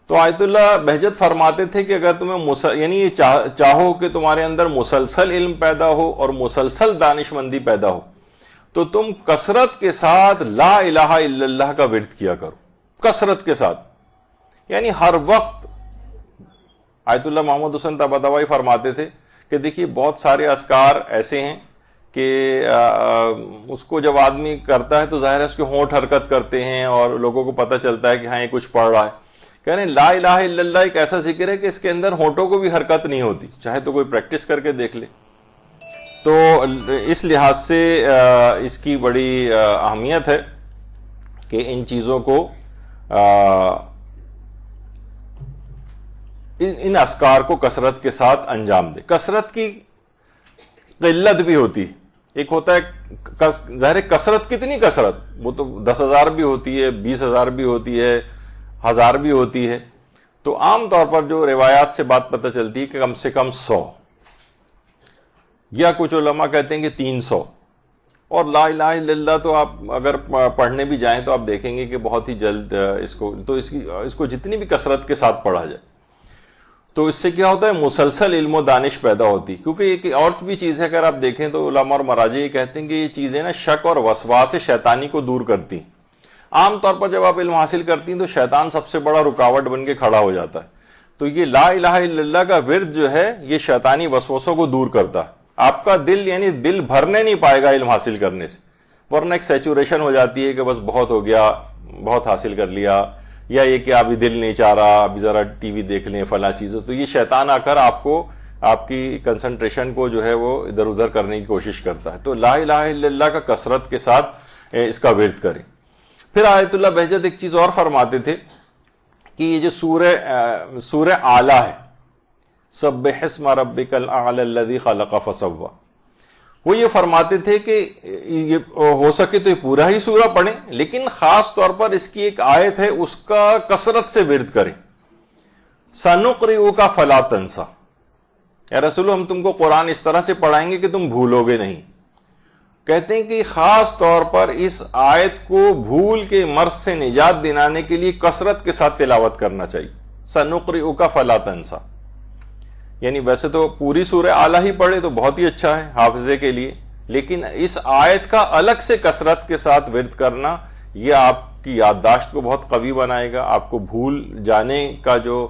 تو آیت اللہ بہجت فرماتے تھے کہ اگر تمہیں یعنی یہ چاہو کہ تمہارے اندر مسلسل علم پیدا ہو اور مسلسل دانش مندی پیدا ہو تو تم کثرت کے ساتھ لا الہ الا اللہ کا ورد کیا کرو, کثرت کے ساتھ, یعنی ہر وقت. آیت اللہ محمد حسین طباطبائی فرماتے تھے کہ دیکھیے بہت سارے اذکار ایسے ہیں کہ اس کو جب آدمی کرتا ہے تو ظاہر ہے اس کے ہونٹ حرکت کرتے ہیں اور لوگوں کو پتہ چلتا ہے کہ ہاں یہ کچھ پڑھ رہا ہے. کہہ رہے ہیں لا الہ الا اللہ ایک ایسا ذکر ہے کہ اس کے اندر ہونٹوں کو بھی حرکت نہیں ہوتی, چاہے تو کوئی پریکٹس کر کے دیکھ لے. تو اس لحاظ سے اس کی بڑی اہمیت ہے کہ ان چیزوں کو ان اذکار کو کثرت کے ساتھ انجام دے. کثرت کی قلت بھی ہوتی ہے, ایک ہوتا ہے ظاہر کثرت, کتنی کثرت, وہ تو 10,000 بھی ہوتی ہے, 20,000 بھی ہوتی ہے, 1,000 بھی ہوتی ہے. تو عام طور پر جو روایات سے بات پتہ چلتی ہے کہ کم سے کم 100, یا کچھ علماء کہتے ہیں کہ 300, اور لا الہ الا اللہ تو آپ اگر پڑھنے بھی جائیں تو آپ دیکھیں گے کہ بہت ہی جلد اس کو جتنی بھی کثرت کے ساتھ پڑھا جائے تو اس سے کیا ہوتا ہے مسلسل علم و دانش پیدا ہوتی. کیونکہ ایک اور بھی چیز ہے, اگر آپ دیکھیں تو علماء اور مراجع یہ کہتے ہیں کہ یہ چیزیں نا شک اور وسواس شیطانی کو دور کرتی ہیں. عام طور پر جب آپ علم حاصل کرتی ہیں تو شیطان سب سے بڑا رکاوٹ بن کے کھڑا ہو جاتا ہے. تو یہ لا الہ الا اللہ کا ورد جو ہے یہ شیطانی وسوسوں کو دور کرتا ہے. آپ کا دل یعنی دل بھرنے نہیں پائے گا علم حاصل کرنے سے, ورنہ ایک سیچوریشن ہو جاتی ہے کہ بس بہت ہو گیا, بہت حاصل کر لیا, یا یہ کہ ابھی دل نہیں چاہ رہا, ابھی ذرا ٹی وی دیکھ لیں فلاں چیزوں. تو یہ شیطان آ کر آپ کی کنسنٹریشن کو جو ہے وہ ادھر ادھر کرنے کی کوشش کرتا ہے. تو لا الہ الا اللہ کا کثرت کے ساتھ اس کا ورد کریں. پھر آیت اللہ بہجت ایک چیز اور فرماتے تھے کہ یہ جو سورہ اعلیٰ ہے, سبح اسم ربک الاعلی الذی خلق فسوی, وہ یہ فرماتے تھے کہ یہ ہو سکے تو یہ پورا ہی سورہ پڑھیں, لیکن خاص طور پر اس کی ایک آیت ہے اس کا کثرت سے ورد کریں. سنقرئک فلا تنسیٰ, یا رسول ہم تم کو قرآن اس طرح سے پڑھائیں گے کہ تم بھولو گے نہیں. کہتے ہیں کہ خاص طور پر اس آیت کو بھول کے مرض سے نجات دلانے کے لیے کثرت کے ساتھ تلاوت کرنا چاہیے. سنقرئک فلا تنسیٰ, یعنی ویسے تو پوری سورہ اعلیٰ ہی پڑھے تو بہت ہی اچھا ہے حافظے کے لیے, لیکن اس آیت کا الگ سے کثرت کے ساتھ ورد کرنا یہ آپ کی یادداشت کو بہت قوی بنائے گا. آپ کو بھول جانے کا جو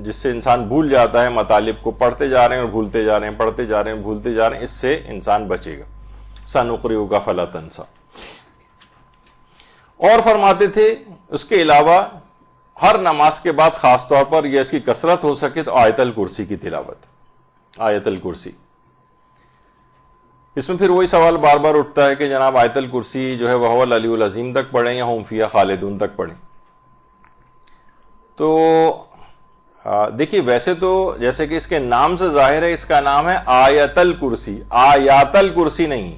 جس سے انسان بھول جاتا ہے مطالب کو, پڑھتے جا رہے ہیں اور بھولتے جا رہے ہیں, پڑھتے جا رہے ہیں بھولتے جا رہے ہیں, اس سے انسان بچے گا. سنقرئک فلا تنسیٰ. اور فرماتے تھے اس کے علاوہ ہر نماز کے بعد خاص طور پر یہ اس کی کثرت ہو سکے تو آیت الکرسی کی تلاوت. آیت الکرسی, اس میں پھر وہی سوال بار بار اٹھتا ہے کہ جناب آیت الکرسی جو ہے وہ العلی العظیم تک پڑھیں یا ہم فیہا خالدون تک پڑھیں. تو دیکھیے ویسے تو جیسے کہ اس کے نام سے ظاہر ہے اس کا نام ہے آیت الکرسی, آیات الکرسی نہیں.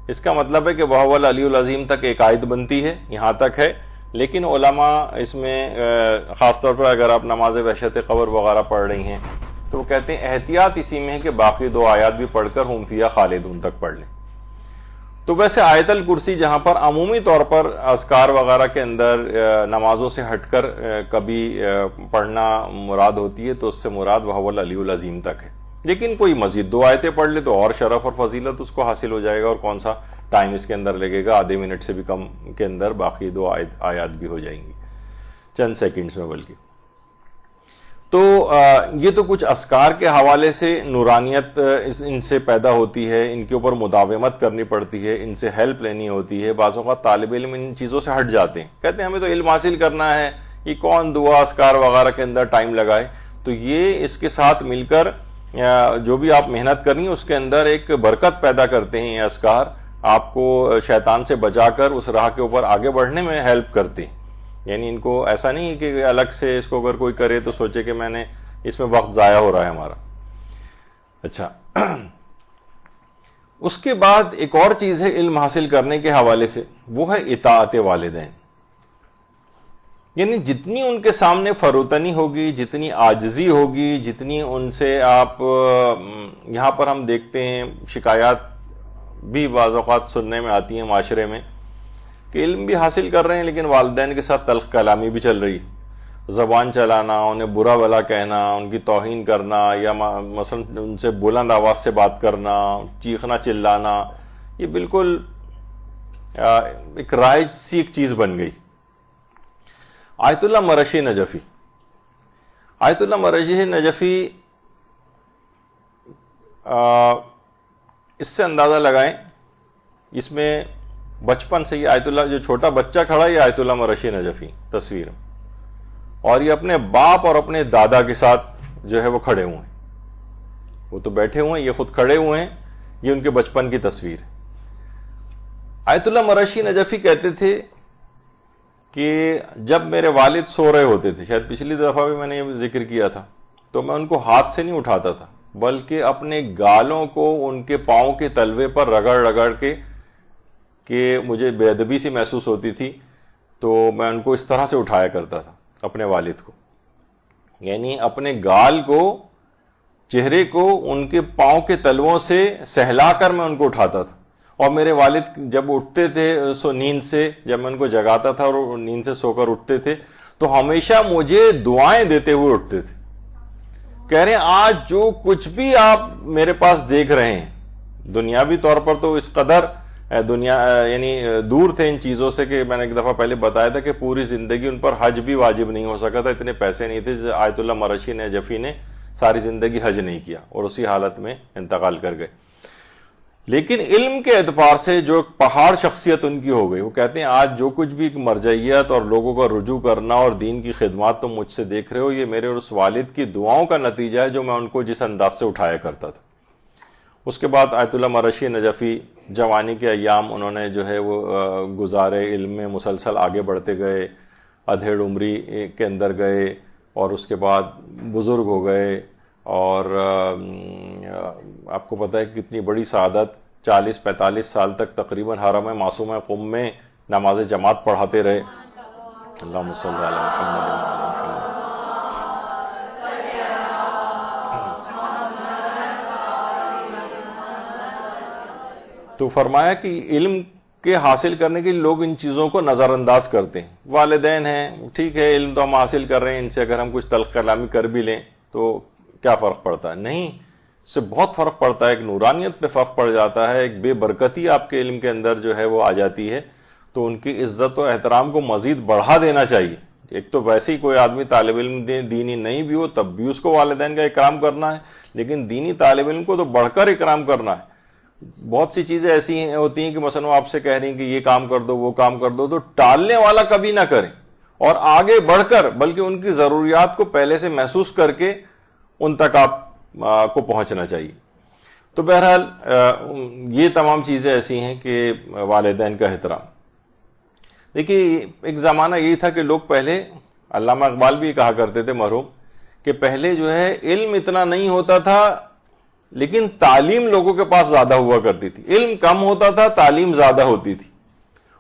اس کا مطلب ہے کہ وہ العلی العظیم تک ایک آیت بنتی ہے, یہاں تک ہے. لیکن علماء اس میں خاص طور پر اگر آپ نماز وحشت قبر وغیرہ پڑھ رہی ہیں تو وہ کہتے ہیں احتیاط اسی میں ہے کہ باقی 2 آیات بھی پڑھ کر ہم فیہا خالدون تک پڑھ لیں. تو ویسے آیت الکرسی جہاں پر عمومی طور پر اذکار وغیرہ کے اندر نمازوں سے ہٹ کر کبھی پڑھنا مراد ہوتی ہے تو اس سے مراد وہ العلی العظیم تک ہے. لیکن کوئی مزید 2 آیتیں پڑھ لے تو اور شرف اور فضیلت اس کو حاصل ہو جائے گا, اور کون سا ٹائم اس کے اندر لگے گا, آدھے منٹ سے بھی کم کے اندر باقی 2 آیات بھی ہو جائیں گی, چند سیکنڈز میں بلکہ. تو یہ تو کچھ اذکار کے حوالے سے نورانیت ان سے پیدا ہوتی ہے, ان کے اوپر مداومت کرنی پڑتی ہے, ان سے ہیلپ لینی ہوتی ہے. بعض اوقات طالب علم ان چیزوں سے ہٹ جاتے ہیں, کہتے ہیں ہمیں تو علم حاصل کرنا ہے, یہ کون دعا اذکار وغیرہ کے اندر ٹائم لگائے. تو یہ اس کے ساتھ مل کر جو بھی آپ محنت کرنی اس کے اندر ایک برکت پیدا کرتے ہیں. یہ اذکار آپ کو شیطان سے بچا کر اس راہ کے اوپر آگے بڑھنے میں ہیلپ کرتے ہیں. یعنی ان کو ایسا نہیں کہ الگ سے اس کو اگر کوئی کرے تو سوچے کہ میں نے اس میں وقت ضائع ہو رہا ہے ہمارا. اچھا, اس کے بعد ایک اور چیز ہے علم حاصل کرنے کے حوالے سے, وہ ہے اطاعت والدین. یعنی جتنی ان کے سامنے فروتنی ہوگی, جتنی عاجزی ہوگی, جتنی ان سے آپ یہاں پر ہم دیکھتے ہیں شکایات بھی بعض اوقات سننے میں آتی ہیں معاشرے میں کہ علم بھی حاصل کر رہے ہیں لیکن والدین کے ساتھ تلخ کلامی بھی چل رہی, زبان چلانا, انہیں برا بھلا کہنا, ان کی توہین کرنا, یا مثلا ان سے بلند آواز سے بات کرنا, چیخنا چلانا, یہ بالکل ایک رائج سی ایک چیز بن گئی. آیت اللہ مرشی نجفی, آیت اللہ مرشی نجفی اس سے اندازہ لگائیں, اس میں بچپن سے یہ آیت اللہ جو چھوٹا بچہ کھڑا یہ آیت اللہ مرشی نجفی تصویر, اور یہ اپنے باپ اور اپنے دادا کے ساتھ جو ہے وہ کھڑے ہوئے ہیں. وہ تو بیٹھے ہوئے ہیں, یہ خود کھڑے ہوئے ہیں, یہ ان کے بچپن کی تصویر. آیت اللہ مرشی نجفی کہتے تھے کہ جب میرے والد سو رہے ہوتے تھے, شاید پچھلی دفعہ بھی میں نے یہ ذکر کیا تھا, تو میں ان کو ہاتھ سے نہیں اٹھاتا تھا بلکہ اپنے گالوں کو ان کے پاؤں کے تلوے پر رگڑ رگڑ کے, کہ مجھے بے ادبی سی محسوس ہوتی تھی تو میں ان کو اس طرح سے اٹھایا کرتا تھا اپنے والد کو. یعنی اپنے گال کو چہرے کو ان کے پاؤں کے تلووں سے سہلا کر میں ان کو اٹھاتا تھا. اور میرے والد جب اٹھتے تھے نیند سے، جب میں ان کو جگاتا تھا اور نیند سے سو کر اٹھتے تھے تو ہمیشہ مجھے دعائیں دیتے ہوئے اٹھتے تھے. کہہ رہے ہیں آج جو کچھ بھی آپ میرے پاس دیکھ رہے ہیں، دنیاوی طور پر تو اس قدر دنیا یعنی دور تھے ان چیزوں سے کہ میں نے ایک دفعہ پہلے بتایا تھا کہ پوری زندگی ان پر حج بھی واجب نہیں ہو سکا تھا، اتنے پیسے نہیں تھے. آیت اللہ مرشی نجفی نے ساری زندگی حج نہیں کیا اور اسی حالت میں انتقال کر گئے. لیکن علم کے اعتبار سے جو پہاڑ شخصیت ان کی ہو گئی، وہ کہتے ہیں آج جو کچھ بھی مرجعیت اور لوگوں کا رجوع کرنا اور دین کی خدمات تم مجھ سے دیکھ رہے ہو، یہ میرے اور اس والد کی دعاؤں کا نتیجہ ہے جو میں ان کو جس انداز سے اٹھایا کرتا تھا. اس کے بعد آیت اللہ مرشی نجفی جوانی کے ایام انہوں نے جو ہے وہ گزارے، علم میں مسلسل آگے بڑھتے گئے، ادھیڑ عمری کے اندر گئے اور اس کے بعد بزرگ ہو گئے. اور آپ کو پتہ ہے کہ کتنی بڑی سعادت، 40-45 سال تک تقریباً حرم معصومہ قم میں نماز جماعت پڑھاتے رہے. اللہم صلی علی محمد وعلی محمد. تو فرمایا کہ علم کے حاصل کرنے کے لیے لوگ ان چیزوں کو نظر انداز کرتے ہیں. والدین ہیں، ٹھیک ہے علم تو ہم حاصل کر رہے ہیں، ان سے اگر ہم کچھ تلخ کلامی کر بھی لیں تو کیا فرق پڑتا ہے؟ نہیں، اس سے بہت فرق پڑتا ہے. ایک نورانیت پہ فرق پڑ جاتا ہے، ایک بے برکتی آپ کے علم کے اندر جو ہے وہ آ جاتی ہے. تو ان کی عزت و احترام کو مزید بڑھا دینا چاہیے. ایک تو ویسے ہی کوئی آدمی طالب علم دینی نہیں بھی ہو تب بھی اس کو والدین کا اکرام کرنا ہے، لیکن دینی طالب علم کو تو بڑھ کر اکرام کرنا ہے. بہت سی چیزیں ایسی ہوتی ہیں کہ مثلا وہ آپ سے کہہ رہی ہیں کہ یہ کام کر دو وہ کام کر دو، تو ٹالنے والا کبھی نہ کریں اور آگے بڑھ کر بلکہ ان کی ضروریات کو پہلے سے محسوس کر کے ان تک آپ کو پہنچنا چاہیے. تو بہرحال یہ تمام چیزیں ایسی ہیں کہ والدین کا احترام. دیکھیے ایک زمانہ یہی تھا کہ لوگ پہلے، علامہ اقبال بھی کہا کرتے تھے مرحوم، کہ پہلے جو ہے علم اتنا نہیں ہوتا تھا لیکن تعلیم لوگوں کے پاس زیادہ ہوا کرتی تھی. علم کم ہوتا تھا، تعلیم زیادہ ہوتی تھی.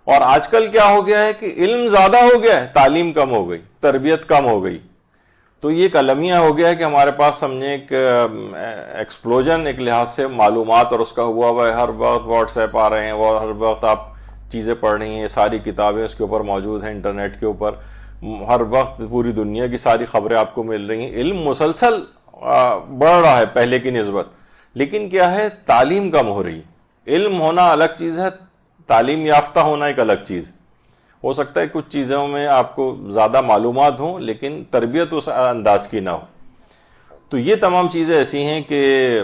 اور آج کل کیا ہو گیا ہے کہ علم زیادہ ہو گیا ہے، تعلیم کم ہو گئی، تربیت کم ہو گئی. تو یہ ایک المیہ ہو گیا ہے کہ ہمارے پاس سمجھیں ایک ایکسپلوژن ایک لحاظ سے معلومات اور اس کا ہوا ہے. ہر وقت واٹس ایپ آ رہے ہیں، وہ ہر وقت آپ چیزیں پڑھ رہی ہیں، ساری کتابیں اس کے اوپر موجود ہیں، انٹرنیٹ کے اوپر ہر وقت پوری دنیا کی ساری خبریں آپ کو مل رہی ہیں. علم مسلسل بڑھ رہا ہے پہلے کی نسبت، لیکن کیا ہے تعلیم کم ہو رہی ہے. علم ہونا الگ چیز ہے، تعلیم یافتہ ہونا ایک الگ چیز. ہو سکتا ہے کچھ چیزوں میں آپ کو زیادہ معلومات ہوں لیکن تربیت اس انداز کی نہ ہو. تو یہ تمام چیزیں ایسی ہیں کہ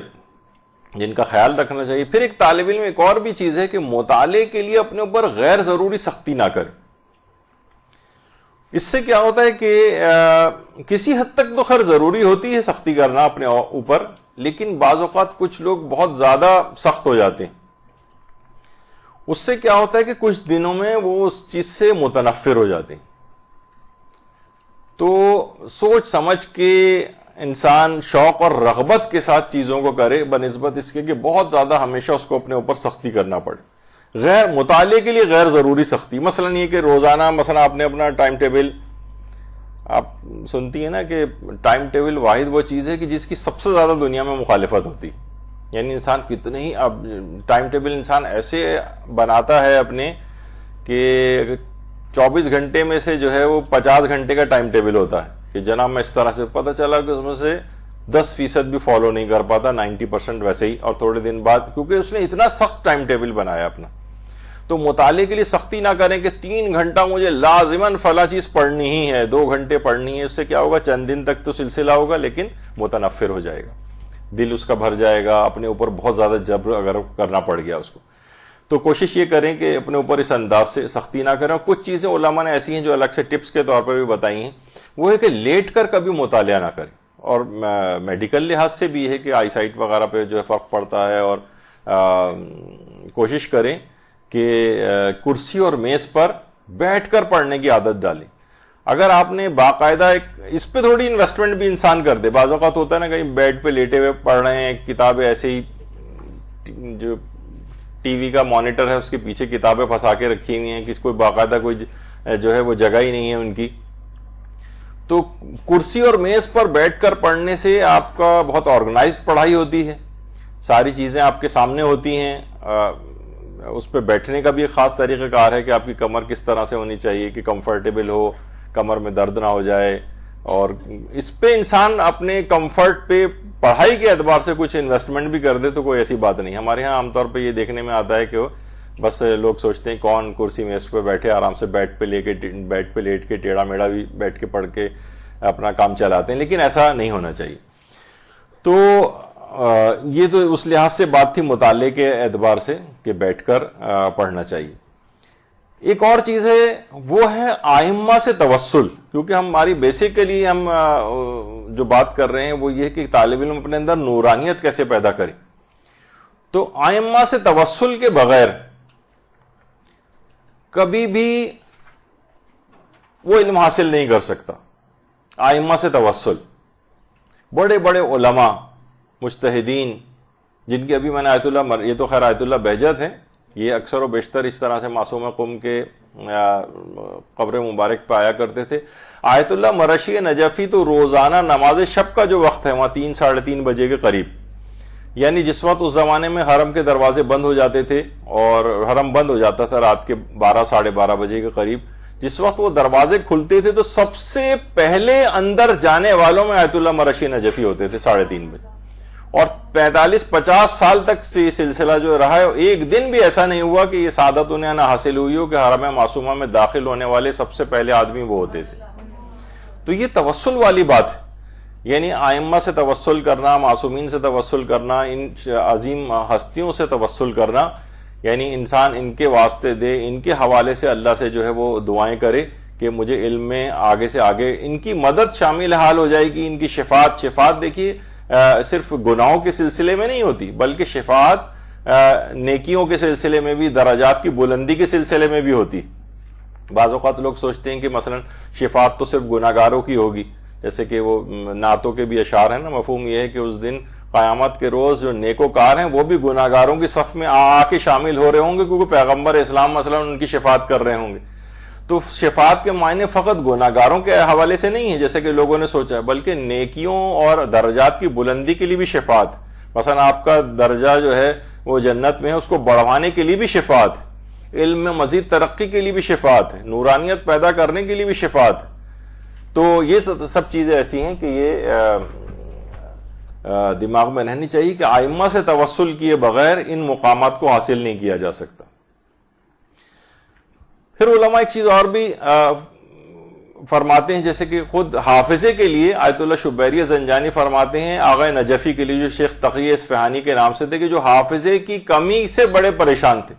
جن کا خیال رکھنا چاہیے. پھر ایک طالب علم ایک اور بھی چیز ہے کہ مطالعے کے لیے اپنے اوپر غیر ضروری سختی نہ کرے. اس سے کیا ہوتا ہے کہ کسی حد تک تو خیر ضروری ہوتی ہے سختی کرنا اپنے اوپر، لیکن بعض اوقات کچھ لوگ بہت زیادہ سخت ہو جاتے ہیں. اس سے کیا ہوتا ہے کہ کچھ دنوں میں وہ اس چیز سے متنفر ہو جاتے ہیں. تو سوچ سمجھ کے انسان شوق اور رغبت کے ساتھ چیزوں کو کرے بنسبت اس کے کہ بہت زیادہ ہمیشہ اس کو اپنے اوپر سختی کرنا پڑے. غیر مطالعے کے لیے غیر ضروری سختی، مثلا یہ کہ روزانہ مثلا آپ نے اپنا ٹائم ٹیبل، آپ سنتی ہیں نا کہ ٹائم ٹیبل واحد وہ چیز ہے کہ جس کی سب سے زیادہ دنیا میں مخالفت ہوتی. یعنی انسان کتنے ہی اب ٹائم ٹیبل انسان ایسے بناتا ہے اپنے کہ 24 گھنٹے میں سے جو ہے وہ 50 گھنٹے کا ٹائم ٹیبل ہوتا ہے کہ جناب میں اس طرح سے، پتہ چلا کہ اس میں سے 10% بھی فالو نہیں کر پاتا، 90% ویسے ہی. اور تھوڑے دن بعد کیونکہ اس نے اتنا سخت ٹائم ٹیبل بنایا اپنا. تو مطالعے کے لیے سختی نہ کریں کہ 3 گھنٹہ مجھے لازماً فلاں چیز پڑھنی ہی ہے، 2 گھنٹے پڑھنی ہے. اس سے کیا ہوگا، چند دن تک تو سلسلہ ہوگا لیکن متنفر ہو جائے گا، دل اس کا بھر جائے گا، اپنے اوپر بہت زیادہ جبر اگر کرنا پڑ گیا اس کو. تو کوشش یہ کریں کہ اپنے اوپر اس انداز سے سختی نہ کریں. اور کچھ چیزیں علماء نے ایسی ہیں جو الگ سے ٹپس کے طور پر بھی بتائی ہیں، وہ ہے کہ لیٹ کر کبھی مطالعہ نہ کریں. اور میڈیکل لحاظ سے بھی ہے کہ آئی سائٹ وغیرہ پہ جو ہے فرق پڑتا ہے. اور کوشش کریں کہ کرسی اور میز پر بیٹھ کر پڑھنے کی عادت ڈالیں. اگر آپ نے باقاعدہ ایک اس پہ تھوڑی انویسٹمنٹ بھی انسان کر دے. بعض اوقات ہوتا ہے نا کہیں بیڈ پہ لیٹے ہوئے پڑھ رہے ہیں کتابیں، ایسے ہی جو ٹی وی کا مانیٹر ہے اس کے پیچھے کتابیں پھنسا کے رکھی ہوئی ہیں، کسی کوئی باقاعدہ کوئی جو ہے وہ جگہ ہی نہیں ہے ان کی. تو کرسی اور میز پر بیٹھ کر پڑھنے سے آپ کا بہت آرگنائزڈ پڑھائی ہوتی ہے، ساری چیزیں آپ کے سامنے ہوتی ہیں. اس پہ بیٹھنے کا بھی ایک خاص طریقہ کار ہے کہ آپ کی کمر کس طرح سے ہونی چاہیے کہ کمفرٹیبل ہو، کمر میں درد نہ ہو جائے. اور اس پہ انسان اپنے کمفرٹ پہ پڑھائی کے اعتبار سے کچھ انویسٹمنٹ بھی کر دے تو کوئی ایسی بات نہیں. ہمارے ہاں عام طور پہ یہ دیکھنے میں آتا ہے کہ بس لوگ سوچتے ہیں کون کرسی میز پہ بیٹھے آرام سے بیڈ پہ لیٹ کے ٹیڑھا میڑھا بھی بیٹھ کے پڑھ کے اپنا کام چلاتے ہیں، لیکن ایسا نہیں ہونا چاہیے. تو یہ تو اس لحاظ سے بات تھی مطالعے کے اعتبار سے کہ بیٹھ کر پڑھنا چاہیے. ایک اور چیز ہے وہ ہے ائمہ سے توسل، کیونکہ ہماری بیسیکلی ہم جو بات کر رہے ہیں وہ یہ کہ طالب علم اپنے اندر نورانیت کیسے پیدا کرے. تو ائمہ سے توسل کے بغیر کبھی بھی وہ علم حاصل نہیں کر سکتا. ائمہ سے توسل، بڑے بڑے علماء مجتہدین جن کی ابھی میں نے یہ تو خیر آیت اللہ بہجت ہیں، یہ اکثر و بیشتر اس طرح سے معصوم قم کے قبر مبارک پہ آیا کرتے تھے. آیت اللہ مرشی نجفی تو روزانہ نماز شب کا جو وقت ہے وہاں 3 ساڑھے 3 بجے کے قریب، یعنی جس وقت اس زمانے میں حرم کے دروازے بند ہو جاتے تھے اور حرم بند ہو جاتا تھا رات کے 12 ساڑھے 12 بجے کے قریب، جس وقت وہ دروازے کھلتے تھے تو سب سے پہلے اندر جانے والوں میں آیت اللہ مرشی نجفی ہوتے تھے 3:30 بجے. اور 45-50 سال تک یہ سلسلہ جو رہا ہے، ایک دن بھی ایسا نہیں ہوا کہ یہ سعادت انہیں نہ حاصل ہوئی ہو کہ حرم معصومہ میں داخل ہونے والے سب سے پہلے آدمی وہ ہوتے تھے. تو یہ توسل والی بات ہے، یعنی ائمہ سے توسل کرنا، معصومین سے توسل کرنا، ان عظیم ہستیوں سے توسل کرنا، یعنی انسان ان کے واسطے دے، ان کے حوالے سے اللہ سے جو ہے وہ دعائیں کرے کہ مجھے علم میں آگے سے آگے ان کی مدد شامل حال ہو جائے گی. ان کی شفاعت دیکھیے صرف گناہوں کے سلسلے میں نہیں ہوتی، بلکہ شفاعت نیکیوں کے سلسلے میں بھی، درجات کی بلندی کے سلسلے میں بھی ہوتی. بعض اوقات لوگ سوچتے ہیں کہ مثلا شفاعت تو صرف گناہگاروں کی ہوگی، جیسے کہ وہ نعتوں کے بھی اشعار ہیں نا، مفہوم یہ ہے کہ اس دن قیامت کے روز جو نیکوکار ہیں وہ بھی گناہگاروں کی صف میں آ کے شامل ہو رہے ہوں گے، کیونکہ پیغمبر اسلام مثلا ان کی شفاعت کر رہے ہوں گے. تو شفاعت کے معنی فقط گناہگاروں کے حوالے سے نہیں ہے جیسے کہ لوگوں نے سوچا ہے، بلکہ نیکیوں اور درجات کی بلندی کے لیے بھی شفاعت. مثلا آپ کا درجہ جو ہے وہ جنت میں ہے، اس کو بڑھوانے کے لیے بھی شفاعت، علم میں مزید ترقی کے لیے بھی شفاعت ہے، نورانیت پیدا کرنے کے لیے بھی شفاعت. تو یہ سب چیزیں ایسی ہیں کہ یہ دماغ میں رہنی چاہیے کہ ائمہ سے توسل کیے بغیر ان مقامات کو حاصل نہیں کیا جا سکتا. پھر علماء ایک چیز اور بھی فرماتے ہیں، جیسے کہ خود حافظے کے لیے آیت اللہ شبیری زنجانی فرماتے ہیں آغا نجفی کے لیے جو شیخ تقی اصفہانی کے نام سے تھے کہ جو حافظے کی کمی سے بڑے پریشان تھے.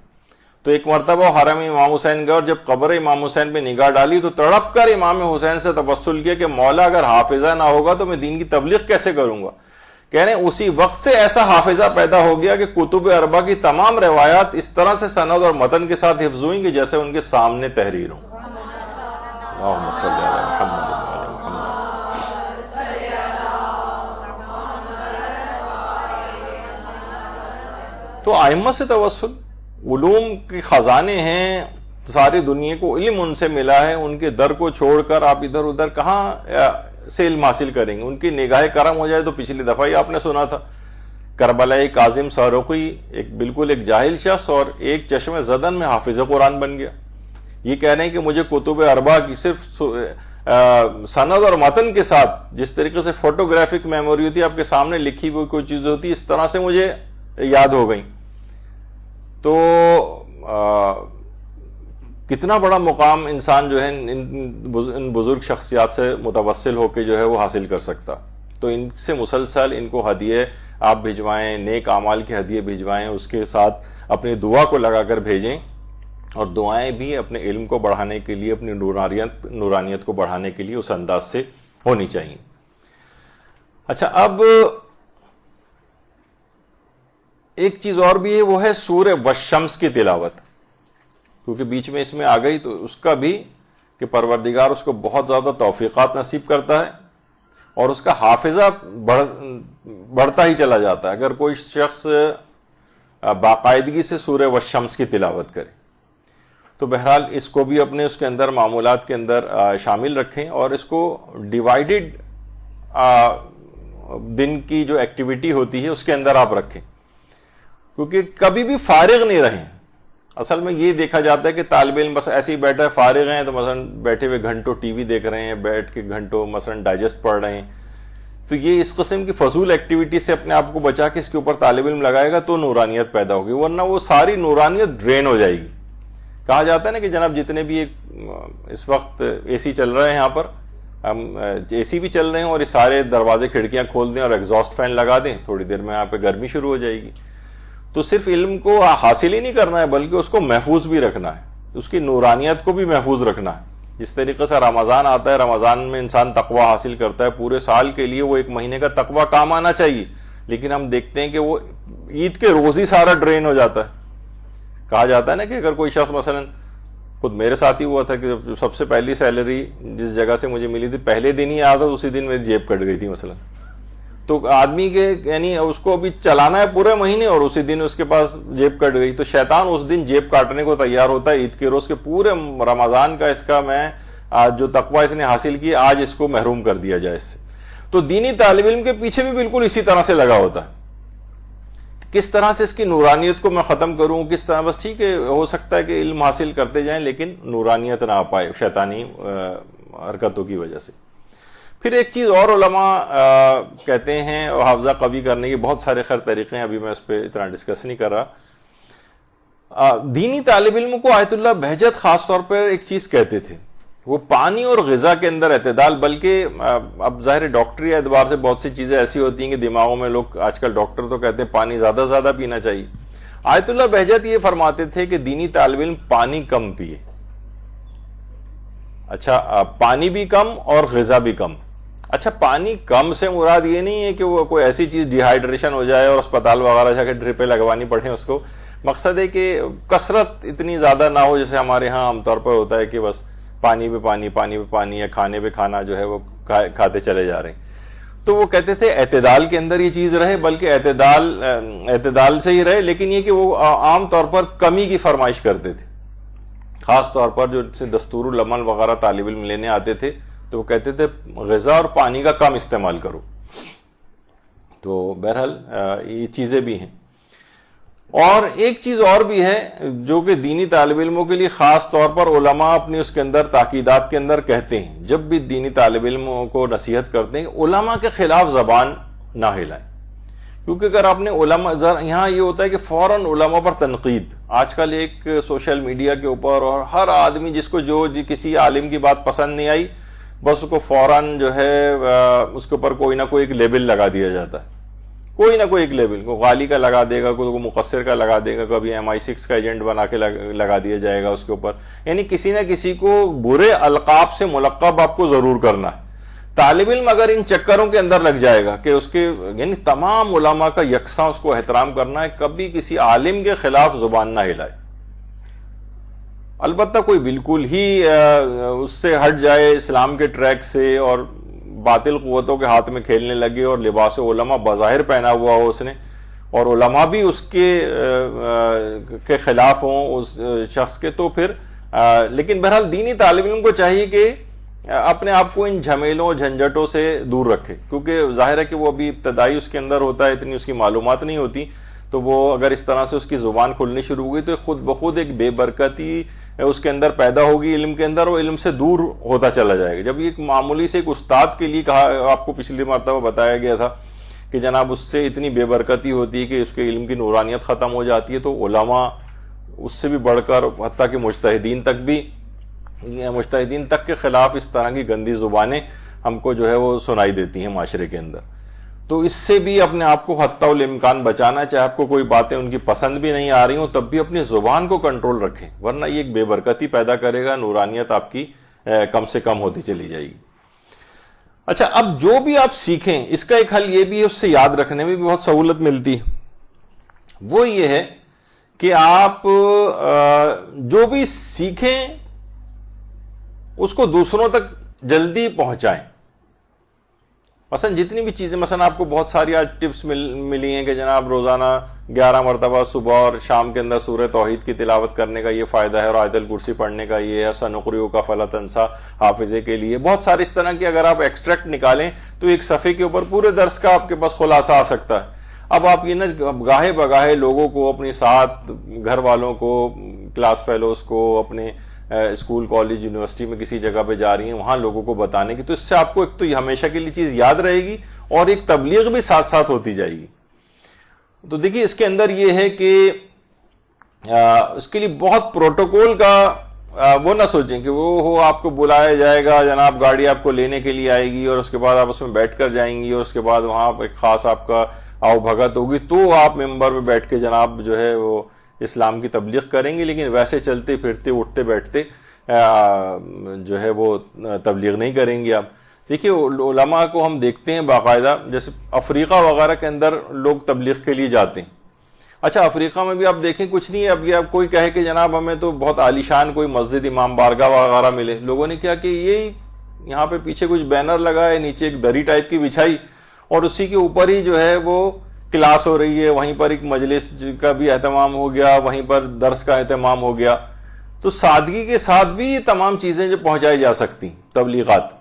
تو ایک مرتبہ حرم امام حسین گئے اور جب قبر امام حسین پہ نگاہ ڈالی تو تڑپ کر امام حسین سے توسل کیا کہ مولا اگر حافظہ نہ ہوگا تو میں دین کی تبلیغ کیسے کروں گا. کہہ رہے ہیں اسی وقت سے ایسا حافظہ پیدا ہو گیا کہ کتب اربع کی تمام روایات اس طرح سے سند اور متن کے ساتھ حفظ ہوئیں کہ جیسے ان کے سامنے تحریر ہو. اللہم صلی علی محمد وعلی محمد. تو ائمہ سے توسل، علوم کے خزانے ہیں، ساری دنیا کو علم ان سے ملا ہے، ان کے در کو چھوڑ کر آپ ادھر ادھر کہاں سے علم حاصل کریں گے. ان کی نگاہ کرم ہو جائے تو پچھلی دفعہ ہی آپ نے سنا تھا کربلائی کاظم سہروقی بالکل ایک جاہل شخص اور ایک چشم زدن میں حافظ قرآن بن گیا. یہ کہہ رہے ہیں کہ مجھے کتب اربع کی صرف سند اور متن کے ساتھ جس طریقے سے فوٹوگرافک میموری ہوتی ہے، آپ کے سامنے لکھی ہوئی کوئی چیز ہوتی ہے، اس طرح سے مجھے یاد ہو گئی. تو کتنا بڑا مقام انسان جو ہے ان بزرگ شخصیات سے متوسل ہو کے جو ہے وہ حاصل کر سکتا. تو ان سے مسلسل ان کو ہدیے آپ بھجوائیں، نیک اعمال کے ہدیے بھجوائیں، اس کے ساتھ اپنی دعا کو لگا کر بھیجیں، اور دعائیں بھی اپنے علم کو بڑھانے کے لیے، اپنی نورانیت کو بڑھانے کے لیے اس انداز سے ہونی چاہیے. اچھا، اب ایک چیز اور بھی ہے، وہ ہے سورہ والشمس کی تلاوت، کیونکہ بیچ میں اس میں آ گئی تو اس کا بھی کہ پروردگار اس کو بہت زیادہ توفیقات نصیب کرتا ہے اور اس کا حافظہ بڑھتا ہی چلا جاتا ہے اگر کوئی شخص باقاعدگی سے سورہ والشمس کی تلاوت کرے. تو بہرحال اس کو بھی اپنے اس کے اندر معمولات کے اندر شامل رکھیں، اور اس کو ڈیوائیڈڈ دن کی جو ایکٹیویٹی ہوتی ہے اس کے اندر آپ رکھیں، کیونکہ کبھی بھی فارغ نہیں رہیں۔ اصل میں یہ دیکھا جاتا ہے کہ طالب علم بس ایسے ہی بیٹھا ہے، فارغ ہیں تو مثلا بیٹھے ہوئے گھنٹوں ٹی وی دیکھ رہے ہیں، بیٹھ کے گھنٹوں مثلا ڈائجسٹ پڑھ رہے ہیں، تو یہ اس قسم کی فضول ایکٹیویٹی سے اپنے آپ کو بچا کے اس کے اوپر طالب علم لگائے گا تو نورانیت پیدا ہوگی، ورنہ وہ ساری نورانیت ڈرین ہو جائے گی۔ کہا جاتا ہے نا کہ جناب جتنے بھی اس وقت اے سی چل رہے ہیں، یہاں پر ہم اے سی بھی چل رہے ہیں اور یہ سارے دروازے کھڑکیاں کھول دیں اور ایگزاسٹ فین لگا دیں، تھوڑی دیر میں یہاں پہ گرمی شروع ہو جائے گی۔ تو صرف علم کو حاصل ہی نہیں کرنا ہے بلکہ اس کو محفوظ بھی رکھنا ہے، اس کی نورانیت کو بھی محفوظ رکھنا ہے۔ جس طریقے سے رمضان آتا ہے، رمضان میں انسان تقوی حاصل کرتا ہے، پورے سال کے لیے وہ ایک مہینے کا تقوی کام آنا چاہیے، لیکن ہم دیکھتے ہیں کہ وہ عید کے روز ہی سارا ڈرین ہو جاتا ہے۔ کہا جاتا ہے نا کہ اگر کوئی شخص مثلا، خود میرے ساتھ ہی ہوا تھا کہ سب سے پہلی سیلری جس جگہ سے مجھے ملی تھی پہلے دن ہی آیا تھا، اسی دن میری جیب کٹ گئی تھی مثلا، تو آدمی کے یعنی اس کو ابھی چلانا ہے پورے مہینے اور اسی دن اس کے پاس جیب کٹ گئی، تو شیطان اس دن جیب کاٹنے کو تیار ہوتا ہے عید کے روز کے پورے رمضان کا، اس کا میں آج جو تقوی اس نے حاصل کی آج اس کو محروم کر دیا جائے اس سے۔ تو دینی طالب علم کے پیچھے بھی بالکل اسی طرح سے لگا ہوتا ہے، کس طرح سے اس کی نورانیت کو میں ختم کروں، کس طرح، بس ٹھیک ہے ہو سکتا ہے کہ علم حاصل کرتے جائیں لیکن نورانیت نہ آ پائے شیطانی حرکتوں کی وجہ سے۔ پھر ایک چیز اور علماء کہتے ہیں، حافظہ قوی کرنے کے بہت سارے خیر طریقے ہیں، ابھی میں اس پہ اتنا ڈسکس نہیں کر رہا۔ دینی طالب علم کو آیت اللہ بہجت خاص طور پر ایک چیز کہتے تھے، وہ پانی اور غذا کے اندر اعتدال، بلکہ اب ظاہر ڈاکٹری اعتبار سے بہت سی چیزیں ایسی ہوتی ہیں کہ دماغوں میں لوگ آج کل ڈاکٹر تو کہتے ہیں پانی زیادہ زیادہ پینا چاہیے، آیت اللہ بہجت یہ فرماتے تھے کہ دینی طالب علم پانی کم پیے۔ اچھا، پانی بھی کم اور غذا بھی کم۔ اچھا، پانی کم سے مراد یہ نہیں ہے کہ وہ کوئی ایسی چیز ڈی ہائیڈریشن ہو جائے اور اسپتال وغیرہ جا کے ڈرپیں لگوانی پڑیں اس کو، مقصد ہے کہ کثرت اتنی زیادہ نہ ہو جیسے ہمارے ہاں عام طور پر ہوتا ہے کہ بس پانی پہ پانی، پانی پہ پانی، یا کھانے پہ کھانا جو ہے وہ کھاتے چلے جا رہے ہیں۔ تو وہ کہتے تھے اعتدال کے اندر یہ چیز رہے، بلکہ اعتدال سے ہی رہے، لیکن یہ کہ وہ عام طور پر کمی کی فرمائش کرتے تھے، خاص طور پر جو دستور العمل وغیرہ طالب علم لینے آتے تھے تو وہ کہتے تھے غذا اور پانی کا کم استعمال کرو۔ تو بہرحال یہ چیزیں بھی ہیں، اور ایک چیز اور بھی ہے جو کہ دینی طالب علموں کے لیے خاص طور پر علماء اپنی اس کے اندر تاکیدات کے اندر کہتے ہیں، جب بھی دینی طالب علموں کو نصیحت کرتے ہیں کہ علماء کے خلاف زبان نہ ہلائیں، کیونکہ اگر آپ نے علماء، یہاں یہ ہوتا ہے کہ فوراً علماء پر تنقید، آج کل ایک سوشل میڈیا کے اوپر، اور ہر آدمی جس کو جو کسی عالم کی بات پسند نہیں آئی بس اس کو فوراً جو ہے اس کے اوپر کوئی نہ کوئی ایک لیبل لگا دیا جاتا ہے، کوئی نہ کوئی ایک لیبل، کوئی غالی کا لگا دے گا، کوئی مقصر کا لگا دے گا، کبھی MI6 کا ایجنٹ بنا کے لگا دیا جائے گا اس کے اوپر، یعنی کسی نہ کسی کو برے القاب سے ملقب آپ کو ضرور کرنا ہے۔ طالب علم اگر ان چکروں کے اندر لگ جائے گا کہ اس کے یعنی تمام علماء کا یکساں اس کو احترام کرنا ہے، کبھی کسی عالم کے خلاف زبان نہ ہلائے، البتہ کوئی بالکل ہی اس سے ہٹ جائے اسلام کے ٹریک سے اور باطل قوتوں کے ہاتھ میں کھیلنے لگے اور لباس علماء بظاہر پہنا ہوا ہو اس نے، اور علماء بھی اس کے خلاف ہوں اس شخص کے، تو پھر لیکن بہرحال دینی طالب علم کو چاہیے کہ اپنے آپ کو ان جھمیلوں جھنجھٹوں سے دور رکھے، کیونکہ ظاہر ہے کہ وہ ابھی ابتدائی اس کے اندر ہوتا ہے، اتنی اس کی معلومات نہیں ہوتی، تو وہ اگر اس طرح سے اس کی زبان کھلنی شروع ہوگی تو خود بخود ایک بے برکتی اس کے اندر پیدا ہوگی علم کے اندر، وہ علم سے دور ہوتا چلا جائے گا۔ جب یہ ایک معمولی سے ایک استاد کے لیے کہا، آپ کو پچھلی مرتبہ بتایا گیا تھا کہ جناب اس سے اتنی بے برکتی ہوتی ہے کہ اس کے علم کی نورانیت ختم ہو جاتی ہے، تو علماء اس سے بھی بڑھ کر حتیٰ کہ مجتہدین تک کے خلاف اس طرح کی گندی زبانیں ہم کو جو ہے وہ سنائی دیتی ہیں معاشرے کے اندر، تو اس سے بھی اپنے آپ کو حتی الامکان بچانا، چاہے آپ کو کوئی باتیں ان کی پسند بھی نہیں آ رہی ہوں تب بھی اپنی زبان کو کنٹرول رکھیں، ورنہ یہ ایک بے برکتی پیدا کرے گا، نورانیت آپ کی کم سے کم ہوتی چلی جائے گی۔ اچھا، اب جو بھی آپ سیکھیں اس کا ایک حل یہ بھی ہے، اس سے یاد رکھنے میں بھی بہت سہولت ملتی ہے، وہ یہ ہے کہ آپ جو بھی سیکھیں اس کو دوسروں تک جلدی پہنچائیں۔ مثلا جتنی بھی چیزیں، مثلا آپ کو بہت ساری آج ٹپس ملی ہیں کہ جناب روزانہ 11 مرتبہ صبح اور شام کے اندر سورہ توحید کی تلاوت کرنے کا یہ فائدہ ہے، اور آیت الکرسی پڑھنے کا یہ ہے، سنقرئک فلا تنسیٰ حافظے کے لیے بہت ساری اس طرح کی اگر آپ ایکسٹریکٹ نکالیں تو ایک صفحے کے اوپر پورے درس کا آپ کے پاس خلاصہ آ سکتا ہے۔ اب آپ یہ نا گاہے بگاہے لوگوں کو، اپنے ساتھ گھر والوں کو، کلاس فیلوز کو، اپنے اسکول کالج یونیورسٹی میں کسی جگہ پہ جا رہی ہیں وہاں لوگوں کو بتانے کی، تو اس سے آپ کو ایک تو یہ ہمیشہ کے لیے چیز یاد رہے گی اور ایک تبلیغ بھی ساتھ ساتھ ہوتی جائے گی۔ تو دیکھیے اس کے اندر یہ ہے کہ اس کے لیے بہت پروٹوکول کا وہ نہ سوچیں کہ وہ ہو آپ کو بلایا جائے گا، جناب گاڑی آپ کو لینے کے لیے آئے گی اور اس کے بعد آپ اس میں بیٹھ کر جائیں گی اور اس کے بعد وہاں ایک خاص آپ کا آؤ بھگت ہوگی تو آپ ممبر پہ بیٹھ کے جناب جو ہے وہ اسلام کی تبلیغ کریں گے، لیکن ویسے چلتے پھرتے اٹھتے بیٹھتے جو ہے وہ تبلیغ نہیں کریں گے آپ۔ دیکھیے علماء کو ہم دیکھتے ہیں باقاعدہ، جیسے افریقہ وغیرہ کے اندر لوگ تبلیغ کے لیے جاتے ہیں۔ اچھا افریقہ میں بھی آپ دیکھیں کچھ نہیں ہے، اب یہ کوئی کہے کہ جناب ہمیں تو بہت عالیشان کوئی مسجد امام بارگاہ وغیرہ ملے، لوگوں نے کیا کہ یہ یہاں پہ پیچھے کچھ بینر لگا ہے، نیچے ایک دری ٹائپ کی بچھائی اور اسی کے اوپر ہی جو ہے وہ کلاس ہو رہی ہے، وہیں پر ایک مجلس کا بھی اہتمام ہو گیا، وہیں پر درس کا اہتمام ہو گیا۔ تو سادگی کے ساتھ بھی یہ تمام چیزیں جو پہنچائی جا سکتی تبلیغات۔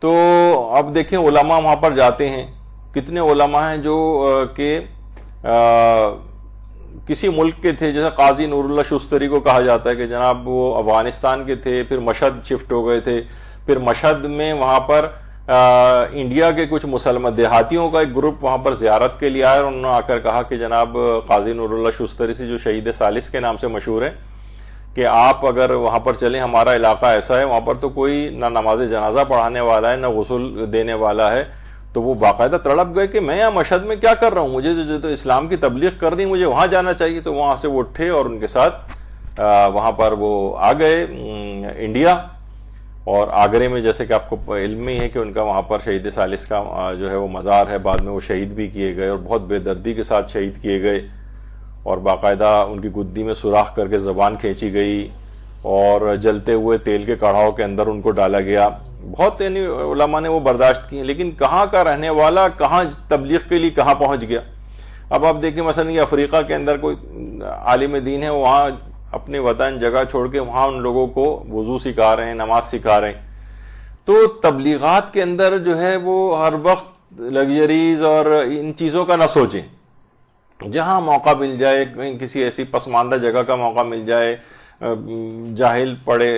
تو اب دیکھیں علماء وہاں پر جاتے ہیں، کتنے علماء ہیں جو کہ کسی ملک کے تھے، جیسے قاضی نور اللہ شستری کو کہا جاتا ہے کہ جناب وہ افغانستان کے تھے، پھر مشہد شفٹ ہو گئے تھے، پھر مشہد میں وہاں پر انڈیا کے کچھ مسلمان دیہاتیوں کا ایک گروپ وہاں پر زیارت کے لیے آیا اور انہوں نے آ کر کہا کہ جناب قاضی نور اللہ شستری سے جو شہید ثالث کے نام سے مشہور ہے کہ آپ اگر وہاں پر چلیں، ہمارا علاقہ ایسا ہے وہاں پر تو کوئی نہ نماز جنازہ پڑھانے والا ہے نہ غسل دینے والا ہے۔ تو وہ باقاعدہ تڑپ گئے کہ میں یہاں مشہد میں کیا کر رہا ہوں، مجھے جو تو اسلام کی تبلیغ کرنی مجھے وہاں جانا چاہیے۔ تو وہاں سے وہ اٹھے اور ان کے ساتھ وہاں پر وہ آ گئے انڈیا، اور آگرے میں جیسے کہ آپ کو علم میں ہی ہے کہ ان کا وہاں پر شہید ثالث کا جو ہے وہ مزار ہے، بعد میں وہ شہید بھی کیے گئے اور بہت بے دردی کے ساتھ شہید کیے گئے، اور باقاعدہ ان کی گدی میں سوراخ کر کے زبان کھینچی گئی اور جلتے ہوئے تیل کے کڑھاؤ کے اندر ان کو ڈالا گیا۔ بہت یعنی علماء نے وہ برداشت کی، لیکن کہاں کا رہنے والا کہاں تبلیغ کے لیے کہاں پہنچ گیا۔ اب آپ دیکھیں مثلا یہ افریقہ کے اندر کوئی عالم دین ہے، وہاں اپنے وطن جگہ چھوڑ کے وہاں ان لوگوں کو وضو سکھا رہے ہیں، نماز سکھا رہے ہیں۔ تو تبلیغات کے اندر جو ہے وہ ہر وقت لگژریز اور ان چیزوں کا نہ سوچیں، جہاں موقع مل جائے، کہیں کسی ایسی پسماندہ جگہ کا موقع مل جائے، جاہل پڑھے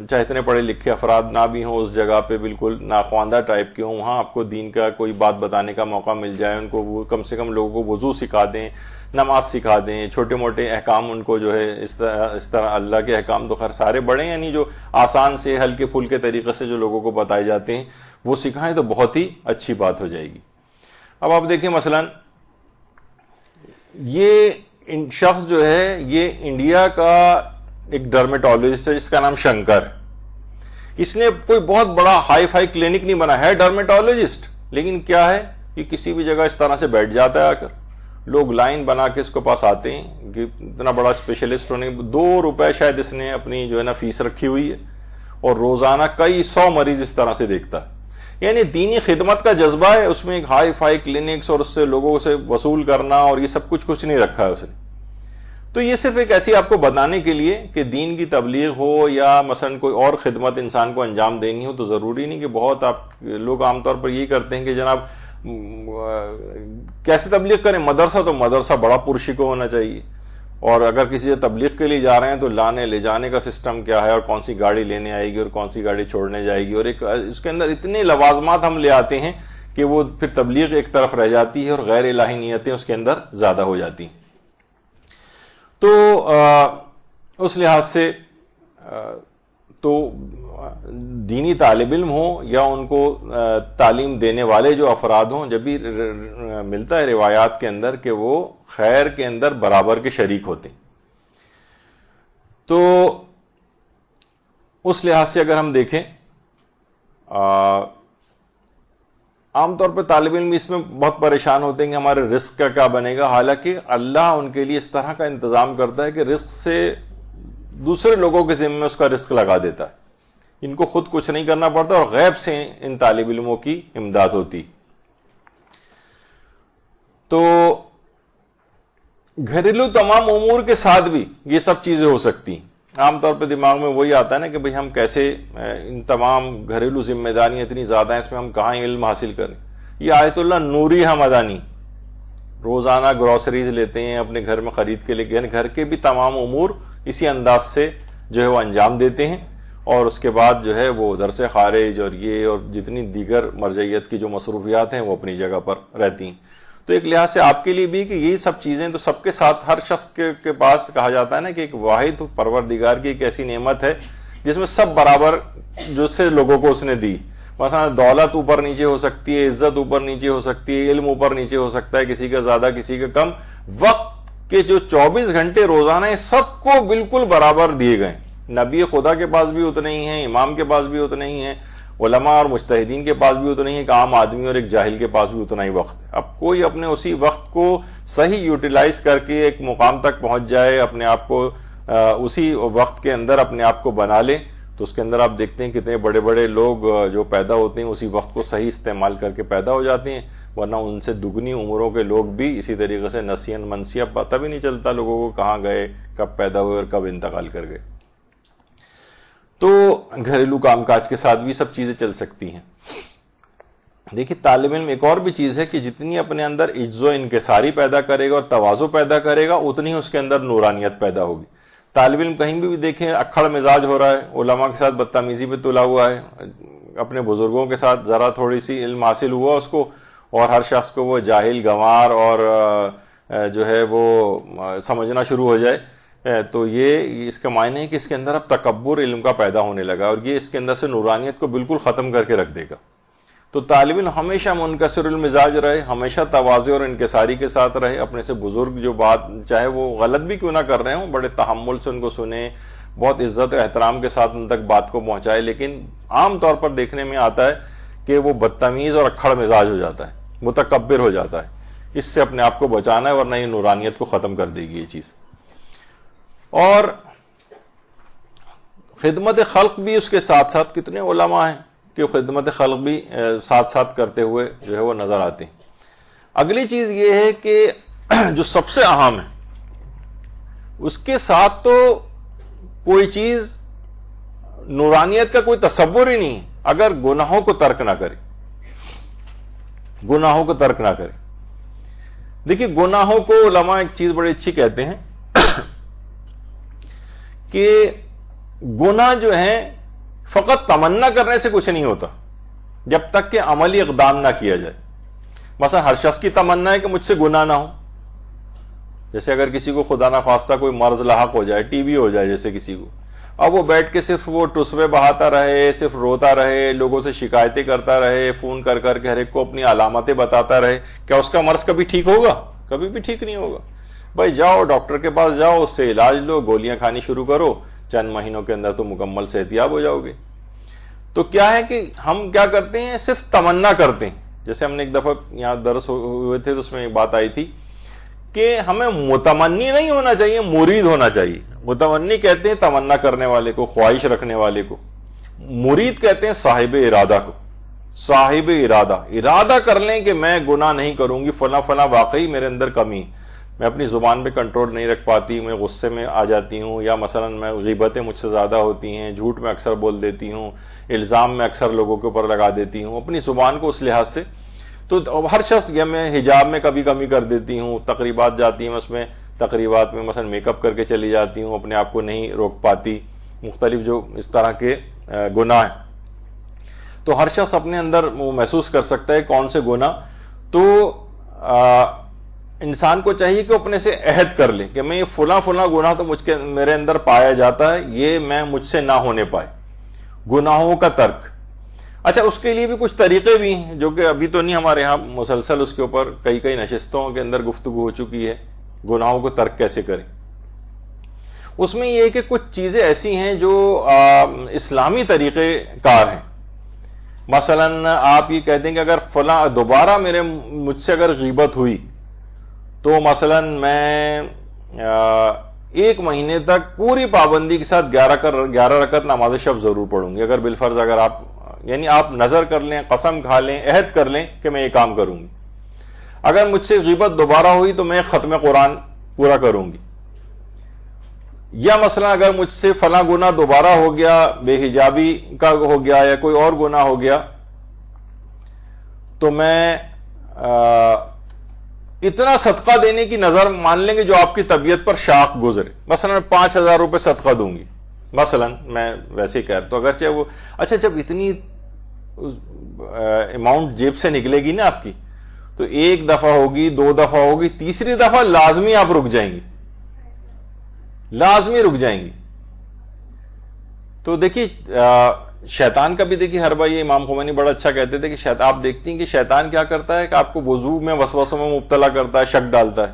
چاہے اتنے پڑھے لکھے افراد نہ بھی ہوں اس جگہ پہ، بالکل ناخواندہ ٹائپ کے ہوں، وہاں آپ کو دین کا کوئی بات بتانے کا موقع مل جائے، ان کو وہ کم سے کم لوگوں کو وضو سکھا دیں، نماز سکھا دیں، چھوٹے موٹے احکام ان کو جو ہے اس طرح اللہ کے احکام تو خیر سارے بڑے ہیں، یعنی جو آسان سے ہلکے پھلکے طریقے سے جو لوگوں کو بتائے جاتے ہیں وہ سکھائیں تو بہت ہی اچھی بات ہو جائے گی۔ اب آپ دیکھیں مثلا یہ شخص جو ہے یہ انڈیا کا ایک ڈرمیٹولوجسٹ ہے جس کا نام شنکر ہے۔ اس نے کوئی بہت بڑا ہائی فائی کلینک نہیں بنا ہے، ڈرمیٹولوجسٹ، لیکن کیا ہے کہ کسی بھی جگہ اس طرح سے بیٹھ جاتا ہے، آ کر لوگ لائن بنا کے اس کے پاس آتے ہیں کہ اتنا بڑا اسپیشلسٹ ہونے، 2 روپے شاید اس نے اپنی جو ہے نا فیس رکھی ہوئی ہے، اور روزانہ کئی 100 مریض اس طرح سے دیکھتا ہے۔ یعنی دینی خدمت کا جذبہ ہے اس میں، ایک ہائی فائی کلینکس اور اس سے لوگوں سے وصول کرنا اور یہ سب کچھ نہیں رکھا ہے اس نے۔ تو یہ صرف ایک ایسی آپ کو بتانے کے لیے کہ دین کی تبلیغ ہو یا مثلا کوئی اور خدمت انسان کو انجام دینی ہو تو ضروری نہیں کہ بہت آپ لوگ عام طور پر یہی کرتے ہیں کہ جناب کیسے تبلیغ کریں، مدرسہ تو مدرسہ بڑا پرشکو ہونا چاہیے، اور اگر کسی تبلیغ کے لیے جا رہے ہیں تو لانے لے جانے کا سسٹم کیا ہے، اور کون سی گاڑی لینے آئے گی اور کون سی گاڑی چھوڑنے جائے گی، اور ایک اس کے اندر اتنے لوازمات ہم لے آتے ہیں کہ وہ پھر تبلیغ ایک طرف رہ جاتی ہے اور غیر الہی نیتیں اس کے اندر زیادہ ہو جاتی ہیں۔ تو اس لحاظ سے تو دینی طالب علم ہوں یا ان کو تعلیم دینے والے جو افراد ہوں، جب بھی ملتا ہے روایات کے اندر کہ وہ خیر کے اندر برابر کے شریک ہوتے ہیں۔ تو اس لحاظ سے اگر ہم دیکھیں عام طور پہ طالب علم اس میں بہت پریشان ہوتے ہیں کہ ہمارے رزق کا کیا بنے گا، حالانکہ اللہ ان کے لیے اس طرح کا انتظام کرتا ہے کہ رزق سے دوسرے لوگوں کے ذمہ میں اس کا رزق لگا دیتا ہے۔ ان کو خود کچھ نہیں کرنا پڑتا اور غیب سے ان طالب علموں کی امداد ہوتی. تو گھریلو تمام امور کے ساتھ بھی یہ سب چیزیں ہو سکتی ہیں. عام طور پہ دماغ میں وہی آتا ہے نا کہ بھئی ہم کیسے ان تمام گھریلو ذمہ داریاں اتنی زیادہ ہیں، اس میں ہم کہاں علم حاصل کریں. یہ آیت اللہ نوری حمدانی روزانہ گروسریز لیتے ہیں اپنے گھر میں خرید کے لے، یعنی گھر کے بھی تمام امور اسی انداز سے جو ہے وہ انجام دیتے ہیں، اور اس کے بعد جو ہے وہ درس خارج اور یہ اور جتنی دیگر مرجعیت کی جو مصروفیات ہیں وہ اپنی جگہ پر رہتی ہیں. تو ایک لحاظ سے آپ کے لیے بھی کہ یہ سب چیزیں تو سب کے ساتھ ہر شخص کے پاس کہا جاتا ہے نا کہ ایک واحد پروردگار کی ایک ایسی نعمت ہے جس میں سب برابر جو سے لوگوں کو اس نے دی. مثلا دولت اوپر نیچے ہو سکتی ہے، عزت اوپر نیچے ہو سکتی ہے، علم اوپر نیچے ہو سکتا ہے، کسی کا زیادہ کسی کا کم. وقت کے جو 24 گھنٹے روزانہ ہیں سب کو بالکل برابر دیے گئے. نبی خدا کے پاس بھی اتنے ہی ہیں، امام کے پاس بھی اتنے ہی ہیں، علماء اور مجتہدین کے پاس بھی اتنا ہی ہے، ایک عام آدمی اور ایک جاہل کے پاس بھی اتنا ہی وقت ہے. اب کوئی اپنے اسی وقت کو صحیح یوٹیلائز کر کے ایک مقام تک پہنچ جائے، اپنے آپ کو اسی وقت کے اندر اپنے آپ کو بنا لے، تو اس کے اندر آپ دیکھتے ہیں کتنے بڑے بڑے لوگ جو پیدا ہوتے ہیں اسی وقت کو صحیح استعمال کر کے پیدا ہو جاتے ہیں. ورنہ ان سے دگنی عمروں کے لوگ بھی اسی طریقے سے نسین منسیہ پتہ بھی نہیں چلتا لوگوں کو کہاں گئے، کب پیدا ہوئے اور کب انتقال کر گئے. تو گھریلو کام کاج کے ساتھ بھی سب چیزیں چل سکتی ہیں. دیکھیے طالب علم ایک اور بھی چیز ہے کہ جتنی اپنے اندر عجز و انکساری پیدا کرے گا اور تواضع پیدا کرے گا اتنی اس کے اندر نورانیت پیدا ہوگی. طالب علم کہیں بھی دیکھیں اکھڑ مزاج ہو رہا ہے، علماء کے ساتھ بدتمیزی پہ تلا ہوا ہے، اپنے بزرگوں کے ساتھ ذرا تھوڑی سی علم حاصل ہوا اس کو، اور ہر شخص کو وہ جاہل گنوار اور جو ہے وہ سمجھنا شروع ہو جائے، تو یہ اس کا معنی ہے کہ اس کے اندر اب تکبر علم کا پیدا ہونے لگا اور یہ اس کے اندر سے نورانیت کو بالکل ختم کر کے رکھ دے گا. تو طالب علم ہمیشہ منکسر المزاج رہے، ہمیشہ تواضع اور انکساری کے ساتھ رہے، اپنے سے بزرگ جو بات چاہے وہ غلط بھی کیوں نہ کر رہے ہوں بڑے تحمل سے ان کو سنیں، بہت عزت و احترام کے ساتھ ان تک بات کو پہنچائے. لیکن عام طور پر دیکھنے میں آتا ہے کہ وہ بدتمیز اور اکھڑ مزاج ہو جاتا ہے، متکبر ہو جاتا ہے. اس سے اپنے آپ کو بچانا ہے ورنہ یہ نورانیت کو ختم کر دے گی یہ چیز. اور خدمت خلق بھی اس کے ساتھ ساتھ کتنے علماء ہیں کہ خدمت خلق بھی ساتھ ساتھ کرتے ہوئے جو ہے وہ نظر آتے ہیں. اگلی چیز یہ ہے کہ جو سب سے اہم ہے اس کے ساتھ تو کوئی چیز نورانیت کا کوئی تصور ہی نہیں اگر گناہوں کو ترک نہ کرے. گناہوں کو ترک نہ کرے. دیکھیے گناہوں کو علماء ایک چیز بڑی اچھی کہتے ہیں کہ گناہ جو ہے فقط تمنا کرنے سے کچھ نہیں ہوتا جب تک کہ عملی اقدام نہ کیا جائے. مثلا ہر شخص کی تمنا ہے کہ مجھ سے گناہ نہ ہو. جیسے اگر کسی کو خدا نخواستہ کوئی مرض لاحق ہو جائے، ٹی بی ہو جائے جیسے کسی کو، اب وہ بیٹھ کے صرف وہ ٹسوے بہاتا رہے، صرف روتا رہے، لوگوں سے شکایتیں کرتا رہے، فون کر کر کے ہر ایک کو اپنی علامتیں بتاتا رہے، کیا اس کا مرض کبھی ٹھیک ہوگا؟ کبھی بھی ٹھیک نہیں ہوگا. بھائی جاؤ ڈاکٹر کے پاس جاؤ، اس سے علاج لو، گولیاں کھانی شروع کرو، چند مہینوں کے اندر تو مکمل صحتیاب ہو جاؤ گے. تو کیا ہے کہ ہم کیا کرتے ہیں، صرف تمنا کرتے ہیں. جیسے ہم نے ایک دفعہ یہاں درس ہوئے تھے تو اس میں ایک بات آئی تھی کہ ہمیں متمنی نہیں ہونا چاہیے، مرید ہونا چاہیے. متمنی کہتے ہیں تمنا کرنے والے کو، خواہش رکھنے والے کو. مرید کہتے ہیں صاحب ارادہ کو. صاحب ارادہ کر لیں کہ میں گناہ نہیں کروں گی، فلاں فلاں واقعی میرے اندر کمی، میں اپنی زبان پہ کنٹرول نہیں رکھ پاتی، میں غصے میں آ جاتی ہوں، یا مثلا میں غیبتیں مجھ سے زیادہ ہوتی ہیں، جھوٹ میں اکثر بول دیتی ہوں، الزام میں اکثر لوگوں کے اوپر لگا دیتی ہوں اپنی زبان کو اس لحاظ سے. تو ہر شخص یا میں حجاب میں کبھی کمی کر دیتی ہوں، تقریبات جاتی ہیں اس میں تقریبات میں مثلا میک اپ کر کے چلی جاتی ہوں، اپنے آپ کو نہیں روک پاتی، مختلف جو اس طرح کے گناہ ہیں. تو ہر شخص اپنے اندر وہ محسوس کر سکتا ہے کون سے گناہ. تو انسان کو چاہیے کہ اپنے سے عہد کر لے کہ میں یہ فلاں فلاں گناہ تو میرے اندر پایا جاتا ہے، یہ میں مجھ سے نہ ہونے پائے. گناہوں کا ترک. اچھا اس کے لیے بھی کچھ طریقے بھی ہیں جو کہ ابھی تو نہیں، ہمارے ہاں مسلسل اس کے اوپر کئی نشستوں کے اندر گفتگو ہو چکی ہے، گناہوں کو ترک کیسے کریں. اس میں یہ ہے کہ کچھ چیزیں ایسی ہیں جو اسلامی طریقے کار ہیں. مثلا آپ یہ کہتے ہیں کہ اگر فلاں دوبارہ مجھ سے اگر غیبت ہوئی تو مثلا میں 1 مہینے تک پوری پابندی کے ساتھ 11 رکعت نماز شب ضرور پڑھوں گی. اگر بالفرض اگر آپ یعنی آپ نظر کر لیں, قسم کھا لیں, عہد کر لیں کہ میں یہ کام کروں گی. اگر مجھ سے غیبت دوبارہ ہوئی تو میں ختم قرآن پورا کروں گی. یا مثلا اگر مجھ سے فلاں گناہ دوبارہ ہو گیا, بے حجابی کا ہو گیا یا کوئی اور گناہ ہو گیا, تو میں اتنا صدقہ دینے کی نظر مان لیں گے جو آپ کی طبیعت پر شاق گزرے. مثلا میں 5,000 روپے صدقہ دوں گی, مثلا میں ویسے کہہ رہا. تو اگرچہ وہ اچھا جب اتنی اماؤنٹ جیب سے نکلے گی نا آپ کی, تو 1 دفعہ ہوگی, 2 دفعہ ہوگی, تیسری دفعہ لازمی آپ رک جائیں گی, لازمی رک جائیں گی. تو دیکھیے شیطان کا بھی دیکھیے ہر بار, یہ امام خمینی بڑا اچھا کہتے تھے کہ آپ دیکھتی ہیں کہ شیطان کیا کرتا ہے کہ آپ کو وضو میں وسوسوں میں مبتلا کرتا ہے, شک ڈالتا ہے,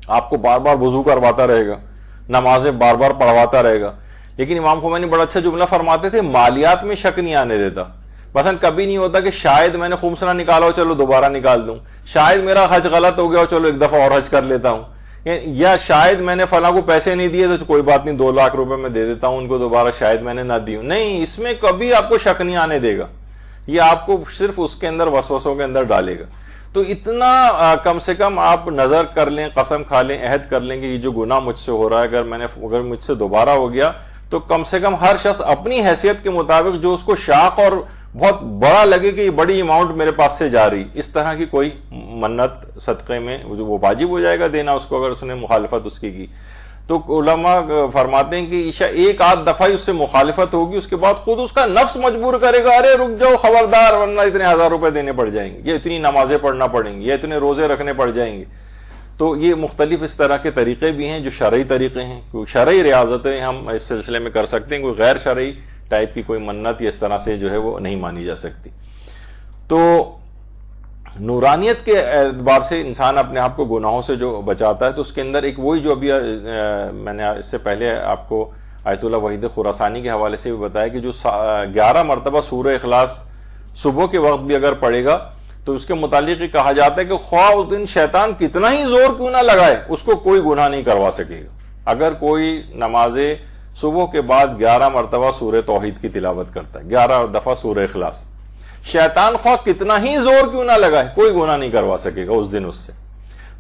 آپ کو بار بار وضو کرواتا رہے گا, نمازیں بار بار پڑھواتا رہے گا. لیکن امام خمینی بڑا اچھا جملہ فرماتے تھے, مالیات میں شک نہیں آنے دیتا. مثلا کبھی نہیں ہوتا کہ شاید میں نے خمس نہ نکالا ہو, چلو دوبارہ نکال دوں, شاید میرا حج غلط ہو گیا ہو, چلو 1 دفعہ اور حج کر لیتا ہوں, یا شاید میں نے فلاں کو پیسے نہیں دیے تو کوئی بات نہیں 2 لاکھ روپے میں دے دیتا ہوں ان کو دوبارہ, شاید میں نے نہ دی ہوں. نہیں, اس میں کبھی آپ کو شک نہیں آنے دے گا, یہ آپ کو صرف اس کے اندر وسوسوں کے اندر ڈالے گا. تو اتنا کم سے کم آپ نظر کر لیں, قسم کھا لیں, عہد کر لیں کہ یہ جو گناہ مجھ سے ہو رہا ہے اگر مجھ سے دوبارہ ہو گیا تو کم سے کم ہر شخص اپنی حیثیت کے مطابق جو اس کو شاق اور بہت بڑا لگے کہ یہ بڑی اماؤنٹ میرے پاس سے جا رہی, اس طرح کی کوئی منت صدقے میں وہ واجب ہو جائے گا دینا اس کو, اگر اس نے مخالفت اس کی. تو علماء فرماتے ہیں کہ عشاء 1 دفعہ ہی اس سے مخالفت ہوگی, اس کے بعد خود اس کا نفس مجبور کرے گا, ارے رک جاؤ خبردار ورنہ اتنے 1000 روپے دینے پڑ جائیں گے, یا اتنی نمازیں پڑھنا پڑیں گی, یا اتنے روزے رکھنے پڑ جائیں گے. تو یہ مختلف اس طرح کے طریقے بھی ہیں جو شرعی طریقے ہیں. شرعی ریاضتیں ہم اس سلسلے میں کر سکتے ہیں, کوئی غیر شرعی ٹائپ کی کوئی منت یا اس طرح سے جو ہے وہ نہیں مانی جا سکتی. تو نورانیت کے اعتبار سے انسان اپنے آپ کو گناہوں سے جو بچاتا ہے, تو اس کے اندر ایک وہی جو ابھی میں نے اس سے پہلے آپ کو آیت اللہ وحید خراسانی کے حوالے سے بھی بتایا کہ جو 11 مرتبہ سورہ اخلاص صبح کے وقت بھی اگر پڑھے گا تو اس کے متعلق یہ کہا جاتا ہے کہ خواہ اس دن شیطان کتنا ہی زور کیوں نہ لگائے اس کو کوئی گناہ نہیں کروا سکے گا. اگر کوئی نماز صبح کے بعد 11 مرتبہ سورہ توحید کی تلاوت کرتا ہے, 11 دفعہ سورہ اخلاص, شیطان خواہ کتنا ہی زور کیوں نہ لگائے کوئی گناہ نہیں کروا سکے گا اس دن اس سے.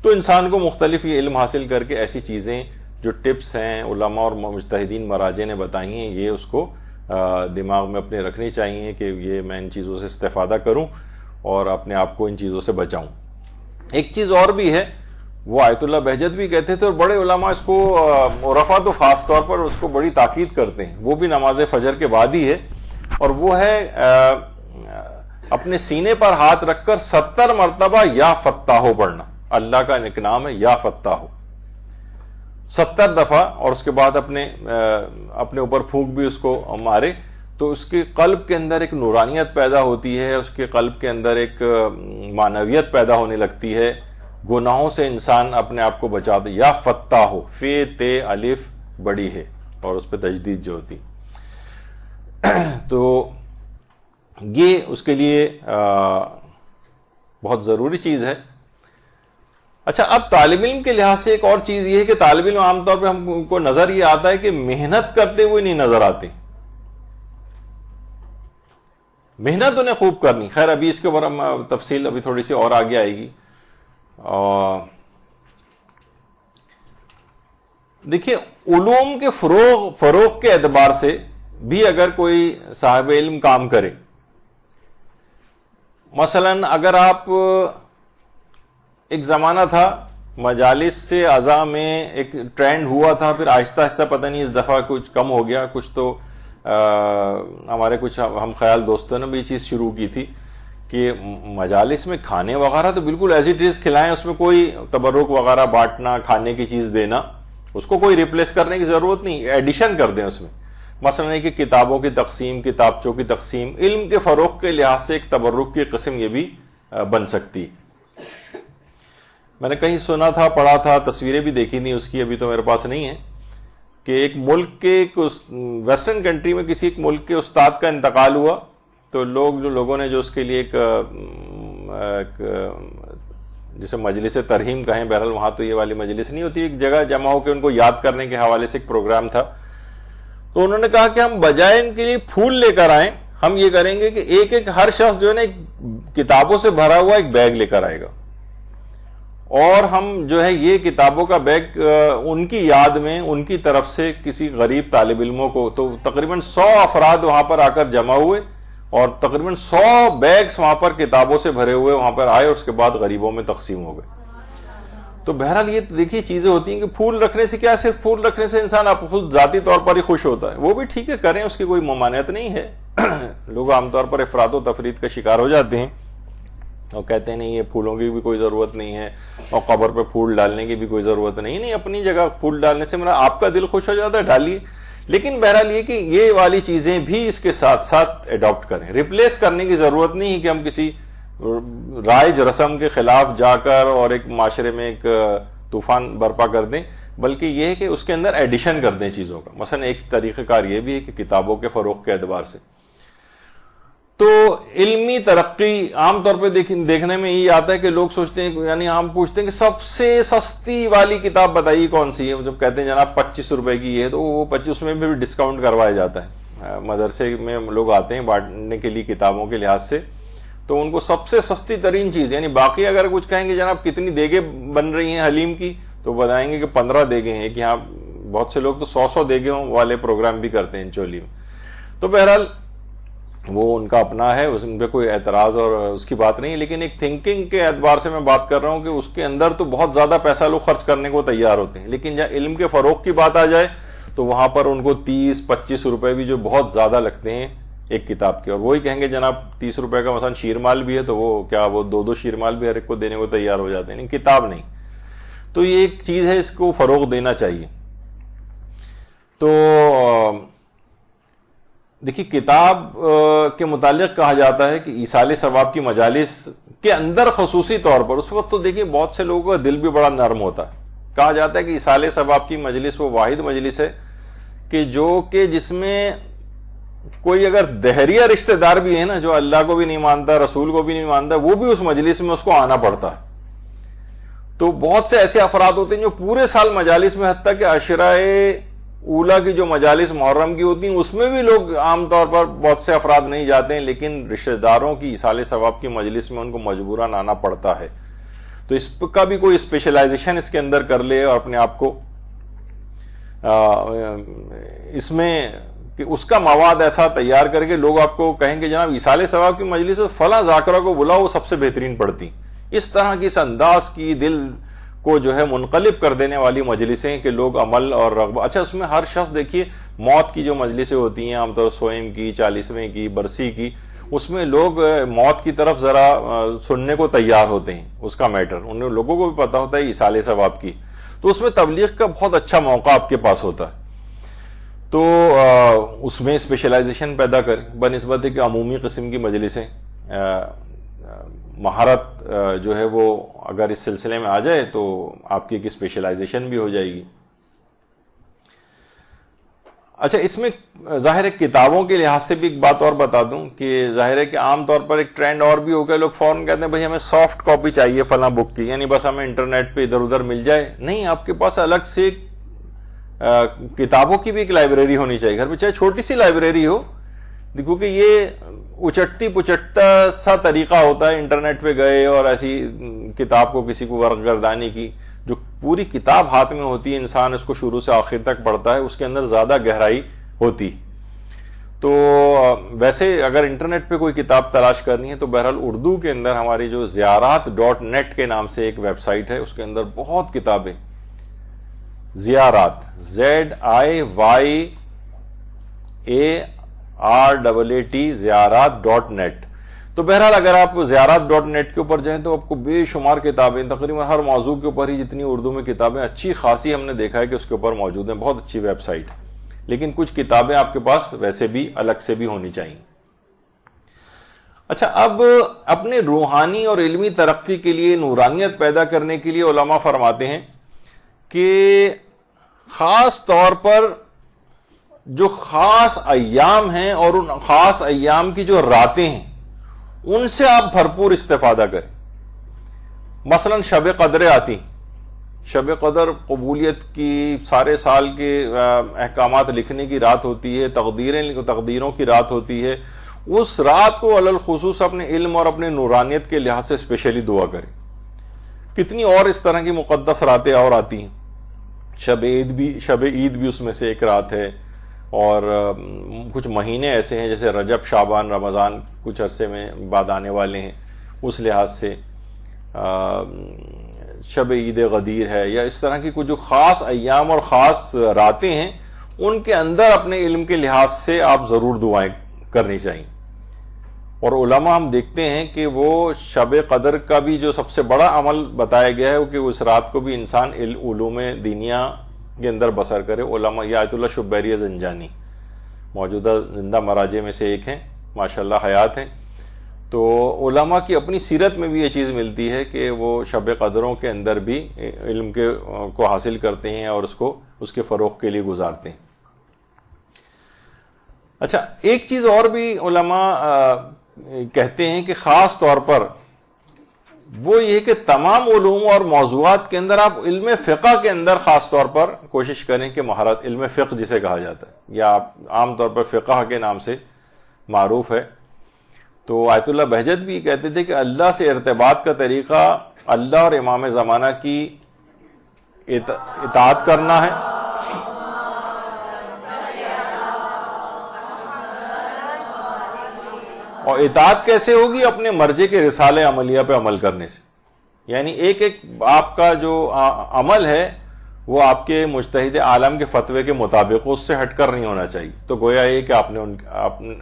تو انسان کو مختلف یہ علم حاصل کر کے ایسی چیزیں جو ٹپس ہیں علماء اور مجتہدین مراجع نے بتائی ہیں, یہ اس کو دماغ میں اپنے رکھنی چاہیے کہ یہ میں ان چیزوں سے استفادہ کروں اور اپنے آپ کو ان چیزوں سے بچاؤں. ایک چیز اور بھی ہے, وہ آیت اللہ بہجت بھی کہتے تھے اور بڑے علماء اس کو عرفا تو خاص طور پر اس کو بڑی تاکید کرتے ہیں, وہ بھی نماز فجر کے بعد ہی ہے, اور وہ ہے اپنے سینے پر ہاتھ رکھ کر 70 مرتبہ یا فتاحو پڑھنا. اللہ کا ایک نام ہے یا فتاحو, 70 دفعہ, اور اس کے بعد اپنے اوپر پھونک بھی اس کو مارے تو اس کے قلب کے اندر ایک نورانیت پیدا ہوتی ہے, اس کے قلب کے اندر ایک معنویت پیدا ہونے لگتی ہے, گناہوں سے انسان اپنے آپ کو بچاتا. یا فتاحو, فے تے الف بڑی ہے اور اس پہ تجدید جو ہوتی, تو یہ اس کے لیے بہت ضروری چیز ہے. اچھا, اب طالب علم کے لحاظ سے ایک اور چیز یہ ہے کہ طالب علم عام طور پہ ہم کو نظر یہ آتا ہے کہ محنت کرتے ہوئے نہیں نظر آتے, محنت انہیں خوب کرنی. خیر ابھی اس کے اوپر ہم تفصیل ابھی تھوڑی سی اور آگے آئے گی. دیکھیے علوم کے فروغ کے اعتبار سے بھی اگر کوئی صاحب علم کام کرے, مثلا اگر آپ ایک زمانہ تھا مجالس سے اعضاء میں ایک ٹرینڈ ہوا تھا, پھر آہستہ آہستہ پتہ نہیں اس دفعہ کچھ کم ہو گیا, کچھ تو ہمارے کچھ ہم خیال دوستوں نے بھی یہ چیز شروع کی تھی کہ مجالس میں کھانے وغیرہ تو بالکل ایز اٹ از کھلائیں, اس میں کوئی تبرک وغیرہ بانٹنا, کھانے کی چیز دینا, اس کو کوئی ریپلیس کرنے کی ضرورت نہیں, ایڈیشن کر دیں اس میں. مثلا ہے کہ کتابوں کی تقسیم, کتابچوں کی تقسیم, علم کے فروغ کے لحاظ سے ایک تبرک کی قسم یہ بھی بن سکتی. میں نے کہیں سنا تھا, پڑھا تھا, تصویریں بھی دیکھی تھیں اس کی, ابھی تو میرے پاس نہیں ہے, کہ ایک ملک کے ویسٹرن کنٹری میں کسی ایک ملک کے استاد کا انتقال ہوا, تو لوگوں نے جو اس کے لیے ایک جسے مجلس ترہیم کہیں، بہرحال وہاں تو یہ والی مجلس نہیں ہوتی، ایک جگہ جمع ہو کے ان کو یاد کرنے کے حوالے سے ایک پروگرام تھا. تو انہوں نے کہا کہ ہم بجائے ان کے لیے پھول لے کر آئیں، ہم یہ کریں گے کہ ایک ایک ہر شخص جو ہے نا کتابوں سے بھرا ہوا ایک بیگ لے کر آئے گا، اور ہم جو ہے یہ کتابوں کا بیگ ان کی یاد میں ان کی طرف سے کسی غریب طالب علموں کو، تو تقریباً 100 افراد وہاں پر آ کر جمع ہوئے اور تقریباً 100 بیگز وہاں پر کتابوں سے بھرے ہوئے وہاں پر آئے اور اس کے بعد غریبوں میں تقسیم ہو گئے. تو بہرحال یہ دیکھیے چیزیں ہوتی ہیں کہ پھول رکھنے سے کیا، صرف پھول رکھنے سے انسان خود ذاتی طور پر ہی خوش ہوتا ہے، وہ بھی ٹھیک ہے کریں، اس کی کوئی ممانعت نہیں ہے. لوگ عام طور پر افراد و تفرید کا شکار ہو جاتے ہیں اور کہتے ہیں نہیں یہ پھولوں کی بھی کوئی ضرورت نہیں ہے اور قبر پہ پھول ڈالنے کی بھی کوئی ضرورت نہیں. اپنی جگہ پھول ڈالنے سے میرا آپ کا دل خوش ہو جاتا ہے، ڈالیے. لیکن بہرحال یہ کہ یہ والی چیزیں بھی اس کے ساتھ ساتھ اڈاپٹ کریں. ریپلیس کرنے کی ضرورت نہیں ہے کہ ہم کسی رائج رسم کے خلاف جا کر اور ایک معاشرے میں ایک طوفان برپا کر دیں، بلکہ یہ ہے کہ اس کے اندر ایڈیشن کر دیں چیزوں کا. مثلا ایک طریقہ کار یہ بھی ہے کہ کتابوں کے فروغ کے اعتبار سے تو علمی ترقی عام طور پہ دیکھنے میں یہ آتا ہے کہ لوگ سوچتے ہیں، یعنی ہم پوچھتے ہیں کہ سب سے سستی والی کتاب بتائیے کون سی ہے. جب کہتے ہیں جناب 25 روپے کی یہ ہے تو وہ 25 میں بھی ڈسکاؤنٹ کروایا جاتا ہے. مدرسے میں لوگ آتے ہیں بانٹنے کے لیے کتابوں کے لحاظ سے، تو ان کو سب سے سستی ترین چیز، یعنی باقی اگر کچھ کہیں گے جناب کتنی دیگیں بن رہی ہیں حلیم کی تو بتائیں گے کہ 15 دیگیں ہیں، کہ یہاں بہت سے لوگ تو 100 دیگوں والے پروگرام بھی کرتے ہیں چولی میں. تو بہرحال وہ ان کا اپنا ہے، ان پہ کوئی اعتراض اور اس کی بات نہیں، لیکن ایک تھنکنگ کے اعتبار سے میں بات کر رہا ہوں کہ اس کے اندر تو بہت زیادہ پیسہ لوگ خرچ کرنے کو تیار ہوتے ہیں، لیکن جہاں علم کے فروغ کی بات آ جائے تو وہاں پر ان کو 30-25 روپے بھی جو بہت زیادہ لگتے ہیں ایک کتاب کے. اور وہی کہیں گے جناب 30 روپے کا مثلا شیرمال بھی ہے تو وہ کیا وہ 2 شیرمال بھی ہر ایک کو دینے کو تیار ہو جاتے ہیں، لیکن کتاب نہیں. تو یہ ایک چیز ہے، اس کو فروغ دینا چاہیے. تو دیکھیے کتاب کے متعلق کہا جاتا ہے کہ ایصال ثواب کی مجالس کے اندر خصوصی طور پر اس وقت تو دیکھیے بہت سے لوگوں کا دل بھی بڑا نرم ہوتا ہے. کہا جاتا ہے کہ ایصال ثواب کی مجلس وہ واحد مجلس ہے کہ جس میں کوئی اگر دہریہ رشتہ دار بھی ہے نا، جو اللہ کو بھی نہیں مانتا رسول کو بھی نہیں مانتا، وہ بھی اس مجلس میں اس کو آنا پڑتا ہے. تو بہت سے ایسے افراد ہوتے ہیں جو پورے سال مجالس میں، حتیٰ کہ عشرہ اولا کی جو مجالس محرم کی ہوتی ہیں اس میں بھی لوگ عام طور پر بہت سے افراد نہیں جاتے ہیں، لیکن رشتہ داروں کی ایصال ثواب کی مجلس میں ان کو مجبوراً آنا پڑتا ہے. تو اس کا بھی کوئی اسپیشلائزیشن اس کے اندر کر لے اور اپنے آپ کو اس میں کہ اس کا مواد ایسا تیار کر کے لوگ آپ کو کہیں کہ جناب ایصال ثواب کی مجلس فلاں ذاکرہ کو بلاؤ وہ سب سے بہترین پڑھتی. اس طرح کی اس انداز کی دل کو جو ہے منقلب کر دینے والی مجلسیں کہ لوگ عمل اور رغبت. اچھا اس میں ہر شخص دیکھیے موت کی جو مجلسیں ہوتی ہیں عام طور سوئم کی، 40ویں کی، برسی کی، اس میں لوگ موت کی طرف ذرا سننے کو تیار ہوتے ہیں. اس کا میٹر ان لوگوں کو بھی پتا ہوتا ہے ایصال ثواب کی، تو اس میں تبلیغ کا بہت اچھا موقع آپ کے پاس ہوتا ہے. تو اس میں اسپیشلائزیشن پیدا کریں بنسبت ہے کہ عمومی قسم کی مجلسیں. مہارت جو ہے وہ اگر اس سلسلے میں آ جائے تو آپ کی ایک اسپیشلائزیشن بھی ہو جائے گی. اچھا اس میں ظاہر ہے کتابوں کے لحاظ سے بھی ایک بات اور بتا دوں کہ ظاہر ہے کہ عام طور پر ایک ٹرینڈ اور بھی ہو گیا، لوگ فوراً کہتے ہیں بھائی ہمیں سافٹ کاپی چاہیے فلاں بک کی، یعنی بس ہمیں انٹرنیٹ پہ ادھر ادھر مل جائے. نہیں، آپ کے پاس الگ سے کتابوں کی بھی ایک لائبریری ہونی چاہیے گھر میں، چاہے چھوٹی سی لائبریری ہو. دیکھو کہ یہ اچٹتی پچٹتا سا طریقہ ہوتا ہے انٹرنیٹ پہ گئے اور ایسی کتاب کو کسی کو ورق گردانی کی. جو پوری کتاب ہاتھ میں ہوتی ہے انسان اس کو شروع سے آخر تک پڑھتا ہے، اس کے اندر زیادہ گہرائی ہوتی. تو ویسے اگر انٹرنیٹ پہ کوئی کتاب تلاش کرنی ہے تو بہرحال اردو کے اندر ہماری جو زیارات.net کے نام سے ایک ویب سائٹ ہے، اس کے اندر بہت کتابیں، زیارات ZIYARAAT زیارات.net. تو بہرحال اگر آپ زیارات.net کے اوپر جائیں تو آپ کو بے شمار کتابیں تقریباً ہر موضوع کے اوپر ہی جتنی اردو میں کتابیں اچھی خاصی ہم نے دیکھا ہے کہ اس کے اوپر موجود ہیں. بہت اچھی ویب سائٹ ہے، لیکن کچھ کتابیں آپ کے پاس ویسے بھی الگ سے بھی ہونی چاہیے. اچھا اب اپنے روحانی اور علمی ترقی کے لیے، نورانیت پیدا کرنے کے لیے علماء فرماتے ہیں کہ خاص طور پر جو خاص ایام ہیں اور ان خاص ایام کی جو راتیں ہیں ان سے آپ بھرپور استفادہ کریں. مثلا شب قدر آتی، شب قدر قبولیت کی سارے سال کے احکامات لکھنے کی رات ہوتی ہے، تقدیروں کی رات ہوتی ہے. اس رات کو علی الخصوص اپنے علم اور اپنے نورانیت کے لحاظ سے اسپیشلی دعا کریں. کتنی اور اس طرح کی مقدس راتیں اور آتی ہیں. شب عید بھی اس میں سے ایک رات ہے. اور کچھ مہینے ایسے ہیں جیسے رجب، شعبان، رمضان کچھ عرصے میں بعد آنے والے ہیں، اس لحاظ سے شب عید غدیر ہے، یا اس طرح کی کچھ جو خاص ایام اور خاص راتیں ہیں ان کے اندر اپنے علم کے لحاظ سے آپ ضرور دعائیں کرنی چاہیے. اور علماء ہم دیکھتے ہیں کہ وہ شب قدر کا بھی جو سب سے بڑا عمل بتایا گیا ہے کہ اس رات کو بھی انسان علوم دینیا کے اندر بسر کرے. علماء یہ آیت اللہ شبیری زنجانی موجودہ زندہ مراجع میں سے ایک ہیں، ماشاءاللہ حیات ہیں. تو علماء کی اپنی سیرت میں بھی یہ چیز ملتی ہے کہ وہ شب قدروں کے اندر بھی علم کو حاصل کرتے ہیں اور اس کے فروغ کے لیے گزارتے ہیں. اچھا، ایک چیز اور بھی علماء کہتے ہیں کہ خاص طور پر وہ یہ کہ تمام علوم اور موضوعات کے اندر آپ علم فقہ کے اندر خاص طور پر کوشش کریں کہ مہارت، علم فقہ جسے کہا جاتا ہے یا عام طور پر فقہ کے نام سے معروف ہے. تو آیت اللہ بہجت بھی کہتے تھے کہ اللہ سے ارتباط کا طریقہ اللہ اور امام زمانہ کی اطاعت کرنا ہے، اور اطاعت کیسے ہوگی؟ اپنے مرجع کے رسالہ عملیہ پہ عمل کرنے سے. یعنی ایک آپ کا جو عمل ہے وہ آپ کے مجتہد عالم کے فتوے کے مطابق، اس سے ہٹ کر نہیں ہونا چاہیے. تو گویا یہ کہ آپ نے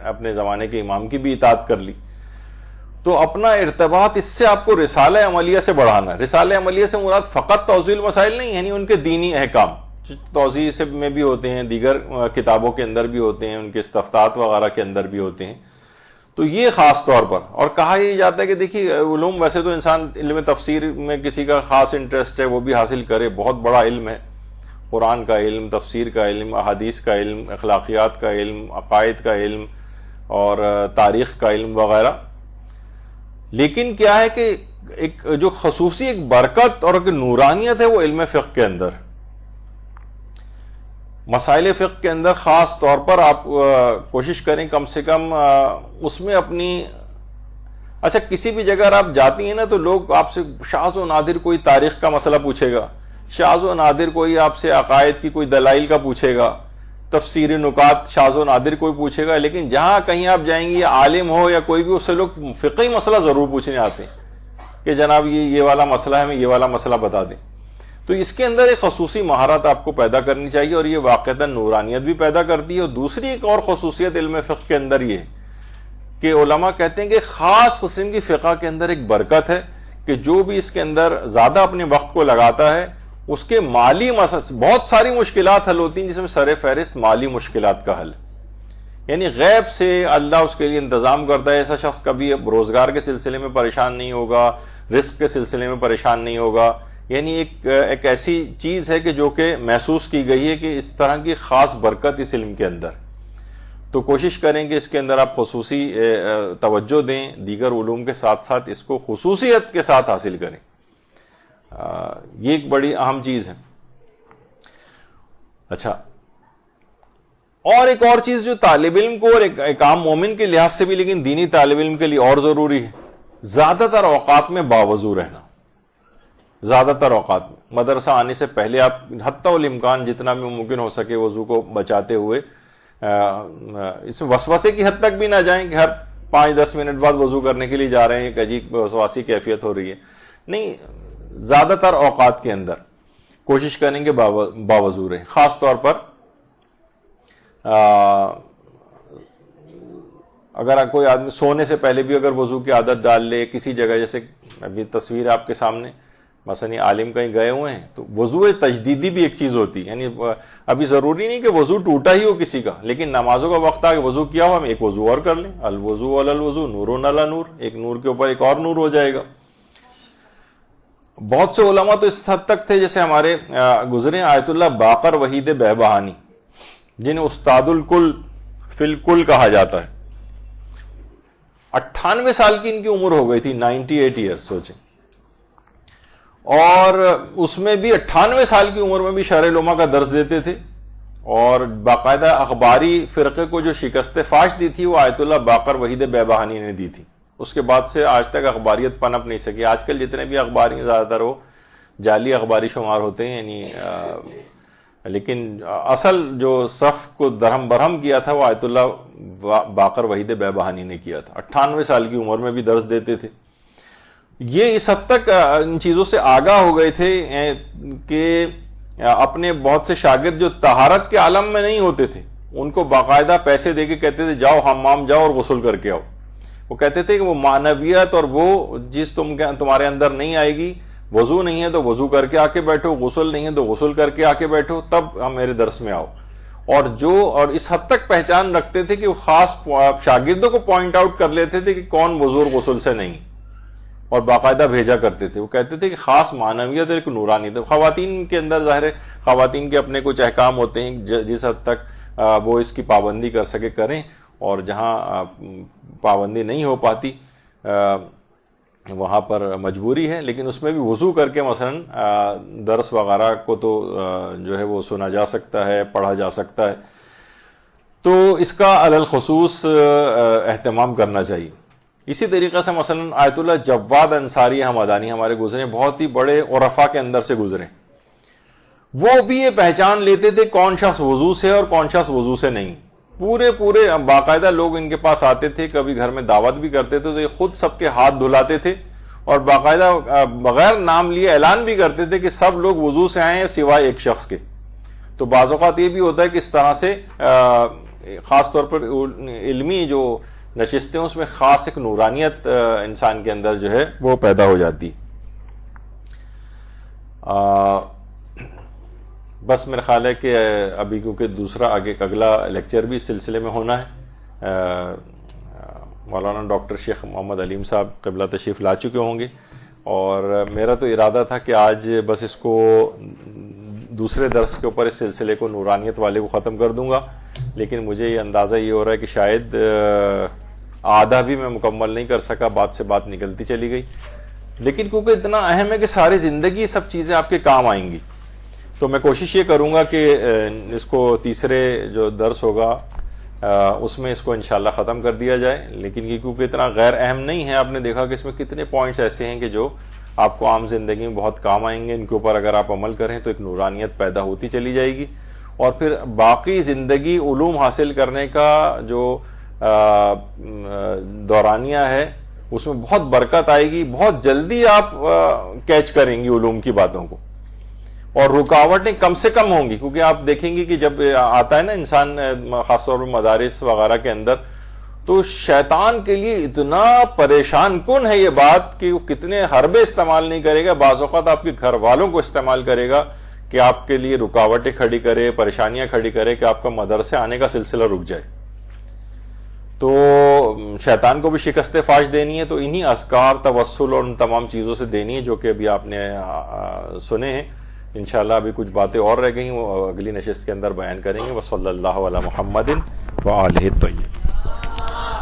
اپنے زمانے کے امام کی بھی اطاعت کر لی. تو اپنا ارتباط اس سے آپ کو رسالہ عملیہ سے بڑھانا. رسالہ عملیہ سے مراد فقط توضیح المسائل نہیں، یعنی ان کے دینی احکام توضیح سے میں بھی ہوتے ہیں، دیگر کتابوں کے اندر بھی ہوتے ہیں، ان کے استفتاحات وغیرہ کے اندر بھی ہوتے ہیں. تو یہ خاص طور پر. اور کہا یہ جاتا ہے کہ دیکھیے علوم ویسے تو انسان علم تفسیر میں کسی کا خاص انٹرسٹ ہے وہ بھی حاصل کرے، بہت بڑا علم ہے، قرآن کا علم، تفسیر کا علم، احادیث کا علم، اخلاقیات کا علم، عقائد کا علم اور تاریخ کا علم وغیرہ. لیکن کیا ہے کہ ایک جو خصوصی ایک برکت اور ایک نورانیت ہے وہ علم فقہ کے اندر. مسائل فقہ کے اندر خاص طور پر آپ کوشش کریں کم سے کم اس میں اپنی. اچھا، کسی بھی جگہ آپ جاتی ہیں نا تو لوگ آپ سے شاذ و نادر کوئی تاریخ کا مسئلہ پوچھے گا، شاذ و نادر کوئی آپ سے عقائد کی کوئی دلائل کا پوچھے گا، تفسیری نکات شاذ و نادر کوئی پوچھے گا. لیکن جہاں کہیں آپ جائیں گے، یا عالم ہو یا کوئی بھی، اس سے لوگ فقہی مسئلہ ضرور پوچھنے آتے ہیں کہ جناب یہ والا مسئلہ ہے، ہمیں یہ والا مسئلہ بتا دیں. تو اس کے اندر ایک خصوصی مہارت آپ کو پیدا کرنی چاہیے، اور یہ واقعتاً نورانیت بھی پیدا کرتی ہے. اور دوسری ایک اور خصوصیت علم فقہ کے اندر یہ ہے کہ علماء کہتے ہیں کہ خاص قسم کی فقہ کے اندر ایک برکت ہے کہ جو بھی اس کے اندر زیادہ اپنے وقت کو لگاتا ہے اس کے مالی بہت ساری مشکلات حل ہوتی ہیں، جس میں سر فہرست مالی مشکلات کا حل. یعنی غیب سے اللہ اس کے لیے انتظام کرتا ہے. ایسا شخص کبھی روزگار کے سلسلے میں پریشان نہیں ہوگا، رزق کے سلسلے میں پریشان نہیں ہوگا. یعنی ایک ایسی چیز ہے کہ جو کہ محسوس کی گئی ہے کہ اس طرح کی خاص برکت اس علم کے اندر. تو کوشش کریں کہ اس کے اندر آپ خصوصی توجہ دیں، دیگر علوم کے ساتھ ساتھ اس کو خصوصیت کے ساتھ حاصل کریں. یہ ایک بڑی اہم چیز ہے. اچھا، اور ایک اور چیز جو طالب علم کو اور ایک عام مومن کے لحاظ سے بھی لیکن دینی طالب علم کے لیے اور ضروری ہے، زیادہ تر اوقات میں باوضو رہنا. زیادہ تر اوقات میں مدرسہ آنے سے پہلے آپ حتی الامکان جتنا بھی ممکن ہو سکے وضو کو بچاتے ہوئے، اس میں وسوسے کی حد تک بھی نہ جائیں کہ ہر 5-10 منٹ بعد وضو کرنے کے لیے جا رہے ہیں، ایک عجیب وسواسی کیفیت ہو رہی ہے. نہیں، زیادہ تر اوقات کے اندر کوشش کریں کہ باوضو رہیں. خاص طور پر اگر کوئی آدمی سونے سے پہلے بھی اگر وضو کی عادت ڈال لے کسی جگہ، جیسے ابھی تصویر آپ کے سامنے، مثلا عالم کہیں گئے ہوئے ہیں تو وضو تجدیدی بھی ایک چیز ہوتی ہے. یعنی ابھی ضروری نہیں کہ وضو ٹوٹا ہی ہو کسی کا، لیکن نمازوں کا وقت آ کے وضو کیا ہو، ہم ایک وضو اور کر لیں. الوضو علی الوضو نور علی نور، ایک نور کے اوپر ایک اور نور ہو جائے گا. بہت سے علماء تو اس حد تک تھے، جیسے ہمارے گزرے آیت اللہ باقر وحید بہبہانی، جنہیں استاد الکل فی الکل کہا جاتا ہے. 98 سال کی ان کی عمر ہو گئی تھی، 98 ایئرس. سوچیں اور اس میں بھی 98 سال کی عمر میں بھی شرح العلوم کا درس دیتے تھے، اور باقاعدہ اخباری فرقے کو جو شکست فاش دی تھی وہ آیت اللہ باقر وحید بیبہانی نے دی تھی. اس کے بعد سے آج تک اخباریت پنپ نہیں سکی. آج کل جتنے بھی اخباری زیادہ تر وہ جعلی اخباری شمار ہوتے ہیں، یعنی لیکن اصل جو صف کو درہم برہم کیا تھا وہ آیت اللہ باقر وحید بیبہانی نے کیا تھا. 98 سال کی عمر میں بھی درس دیتے تھے. یہ اس حد تک ان چیزوں سے آگاہ ہو گئے تھے کہ اپنے بہت سے شاگرد جو طہارت کے عالم میں نہیں ہوتے تھے ان کو باقاعدہ پیسے دے کے کہتے تھے جاؤ حمام جاؤ اور غسل کر کے آؤ. وہ کہتے تھے کہ وہ معنویت اور وہ جس تمہارے اندر نہیں آئے گی، وضو نہیں ہے تو وضو کر کے آ کے بیٹھو، غسل نہیں ہے تو غسل کر کے آ کے بیٹھو، تب ہم میرے درس میں آؤ. اور اس حد تک پہچان رکھتے تھے کہ وہ خاص شاگردوں کو پوائنٹ آؤٹ کر لیتے تھے کہ کون وضو اور غسل سے نہیں، اور باقاعدہ بھیجا کرتے تھے. وہ کہتے تھے کہ خاص معنویت اور ایک نورانیت. خواتین کے اندر ظاہر ہے خواتین کے اپنے کچھ احکام ہوتے ہیں، جس حد تک وہ اس کی پابندی کر سکے کریں، اور جہاں پابندی نہیں ہو پاتی وہاں پر مجبوری ہے. لیکن اس میں بھی وضو کر کے مثلا درس وغیرہ کو تو جو ہے وہ سنا جا سکتا ہے، پڑھا جا سکتا ہے. تو اس کا علی الخصوص اہتمام کرنا چاہیے. اسی طریقے سے مثلا آیت اللہ جواد انصاری ہمدانی ہمارے گزرے، بہت ہی بڑے عرفا کے اندر سے گزرے. وہ بھی یہ پہچان لیتے تھے کون شخص وضو سے اور کون شخص وضو سے نہیں. پورے باقاعدہ لوگ ان کے پاس آتے تھے، کبھی گھر میں دعوت بھی کرتے تھے تو یہ خود سب کے ہاتھ دھلاتے تھے، اور باقاعدہ بغیر نام لیے اعلان بھی کرتے تھے کہ سب لوگ وضو سے آئیں سوائے ایک شخص کے. تو بعض اوقات یہ بھی ہوتا ہے کہ اس طرح سے خاص طور پر علمی جو نشستیں اس میں خاص ایک نورانیت انسان کے اندر جو ہے وہ پیدا ہو جاتی. بس میرا خیال ہے کہ ابھی کیونکہ دوسرا آگے اگلا لیکچر بھی اس سلسلے میں ہونا ہے. مولانا ڈاکٹر شیخ محمد علیم صاحب قبلہ تشریف لا چکے ہوں گے، اور میرا تو ارادہ تھا کہ آج بس اس کو دوسرے درس کے اوپر اس سلسلے کو نورانیت والے کو ختم کر دوں گا. لیکن مجھے یہ اندازہ یہ ہو رہا ہے کہ شاید آدھا بھی میں مکمل نہیں کر سکا، بات سے بات نکلتی چلی گئی. لیکن کیونکہ اتنا اہم ہے کہ ساری زندگی یہ سب چیزیں آپ کے کام آئیں گی، تو میں کوشش یہ کروں گا کہ اس کو تیسرے جو درس ہوگا اس میں اس کو انشاءاللہ ختم کر دیا جائے. لیکن یہ کیونکہ اتنا غیر اہم نہیں ہے، آپ نے دیکھا کہ اس میں کتنے پوائنٹس ایسے ہیں کہ جو آپ کو عام زندگی میں بہت کام آئیں گے. ان کے اوپر اگر آپ عمل کریں تو ایک نورانیت پیدا ہوتی چلی جائے گی، اور پھر باقی زندگی علوم حاصل کرنے کا جو دورانیہ ہے اس میں بہت برکت آئے گی. بہت جلدی آپ کیچ کریں گی علوم کی باتوں کو، اور رکاوٹیں کم سے کم ہوں گی. کیونکہ آپ دیکھیں گے کہ جب آتا ہے نا انسان خاص طور پر مدارس وغیرہ کے اندر، تو شیطان کے لیے اتنا پریشان کن ہے یہ بات کہ وہ کتنے حربے استعمال نہیں کرے گا. بعض اوقات آپ کے گھر والوں کو استعمال کرے گا کہ آپ کے لیے رکاوٹیں کھڑی کرے، پریشانیاں کھڑی کرے کہ آپ کا مدرسے آنے کا سلسلہ رک جائے. تو شیطان کو بھی شکست فاش دینی ہے تو انہی اذکار، توسل اور ان تمام چیزوں سے دینی ہے جو کہ ابھی آپ نے سنے ہیں. انشاءاللہ ابھی کچھ باتیں اور رہ گئی، وہ اگلی نشست کے اندر بیان کریں گے. وصلی اللہ علی محمد وآلہ الطیبین.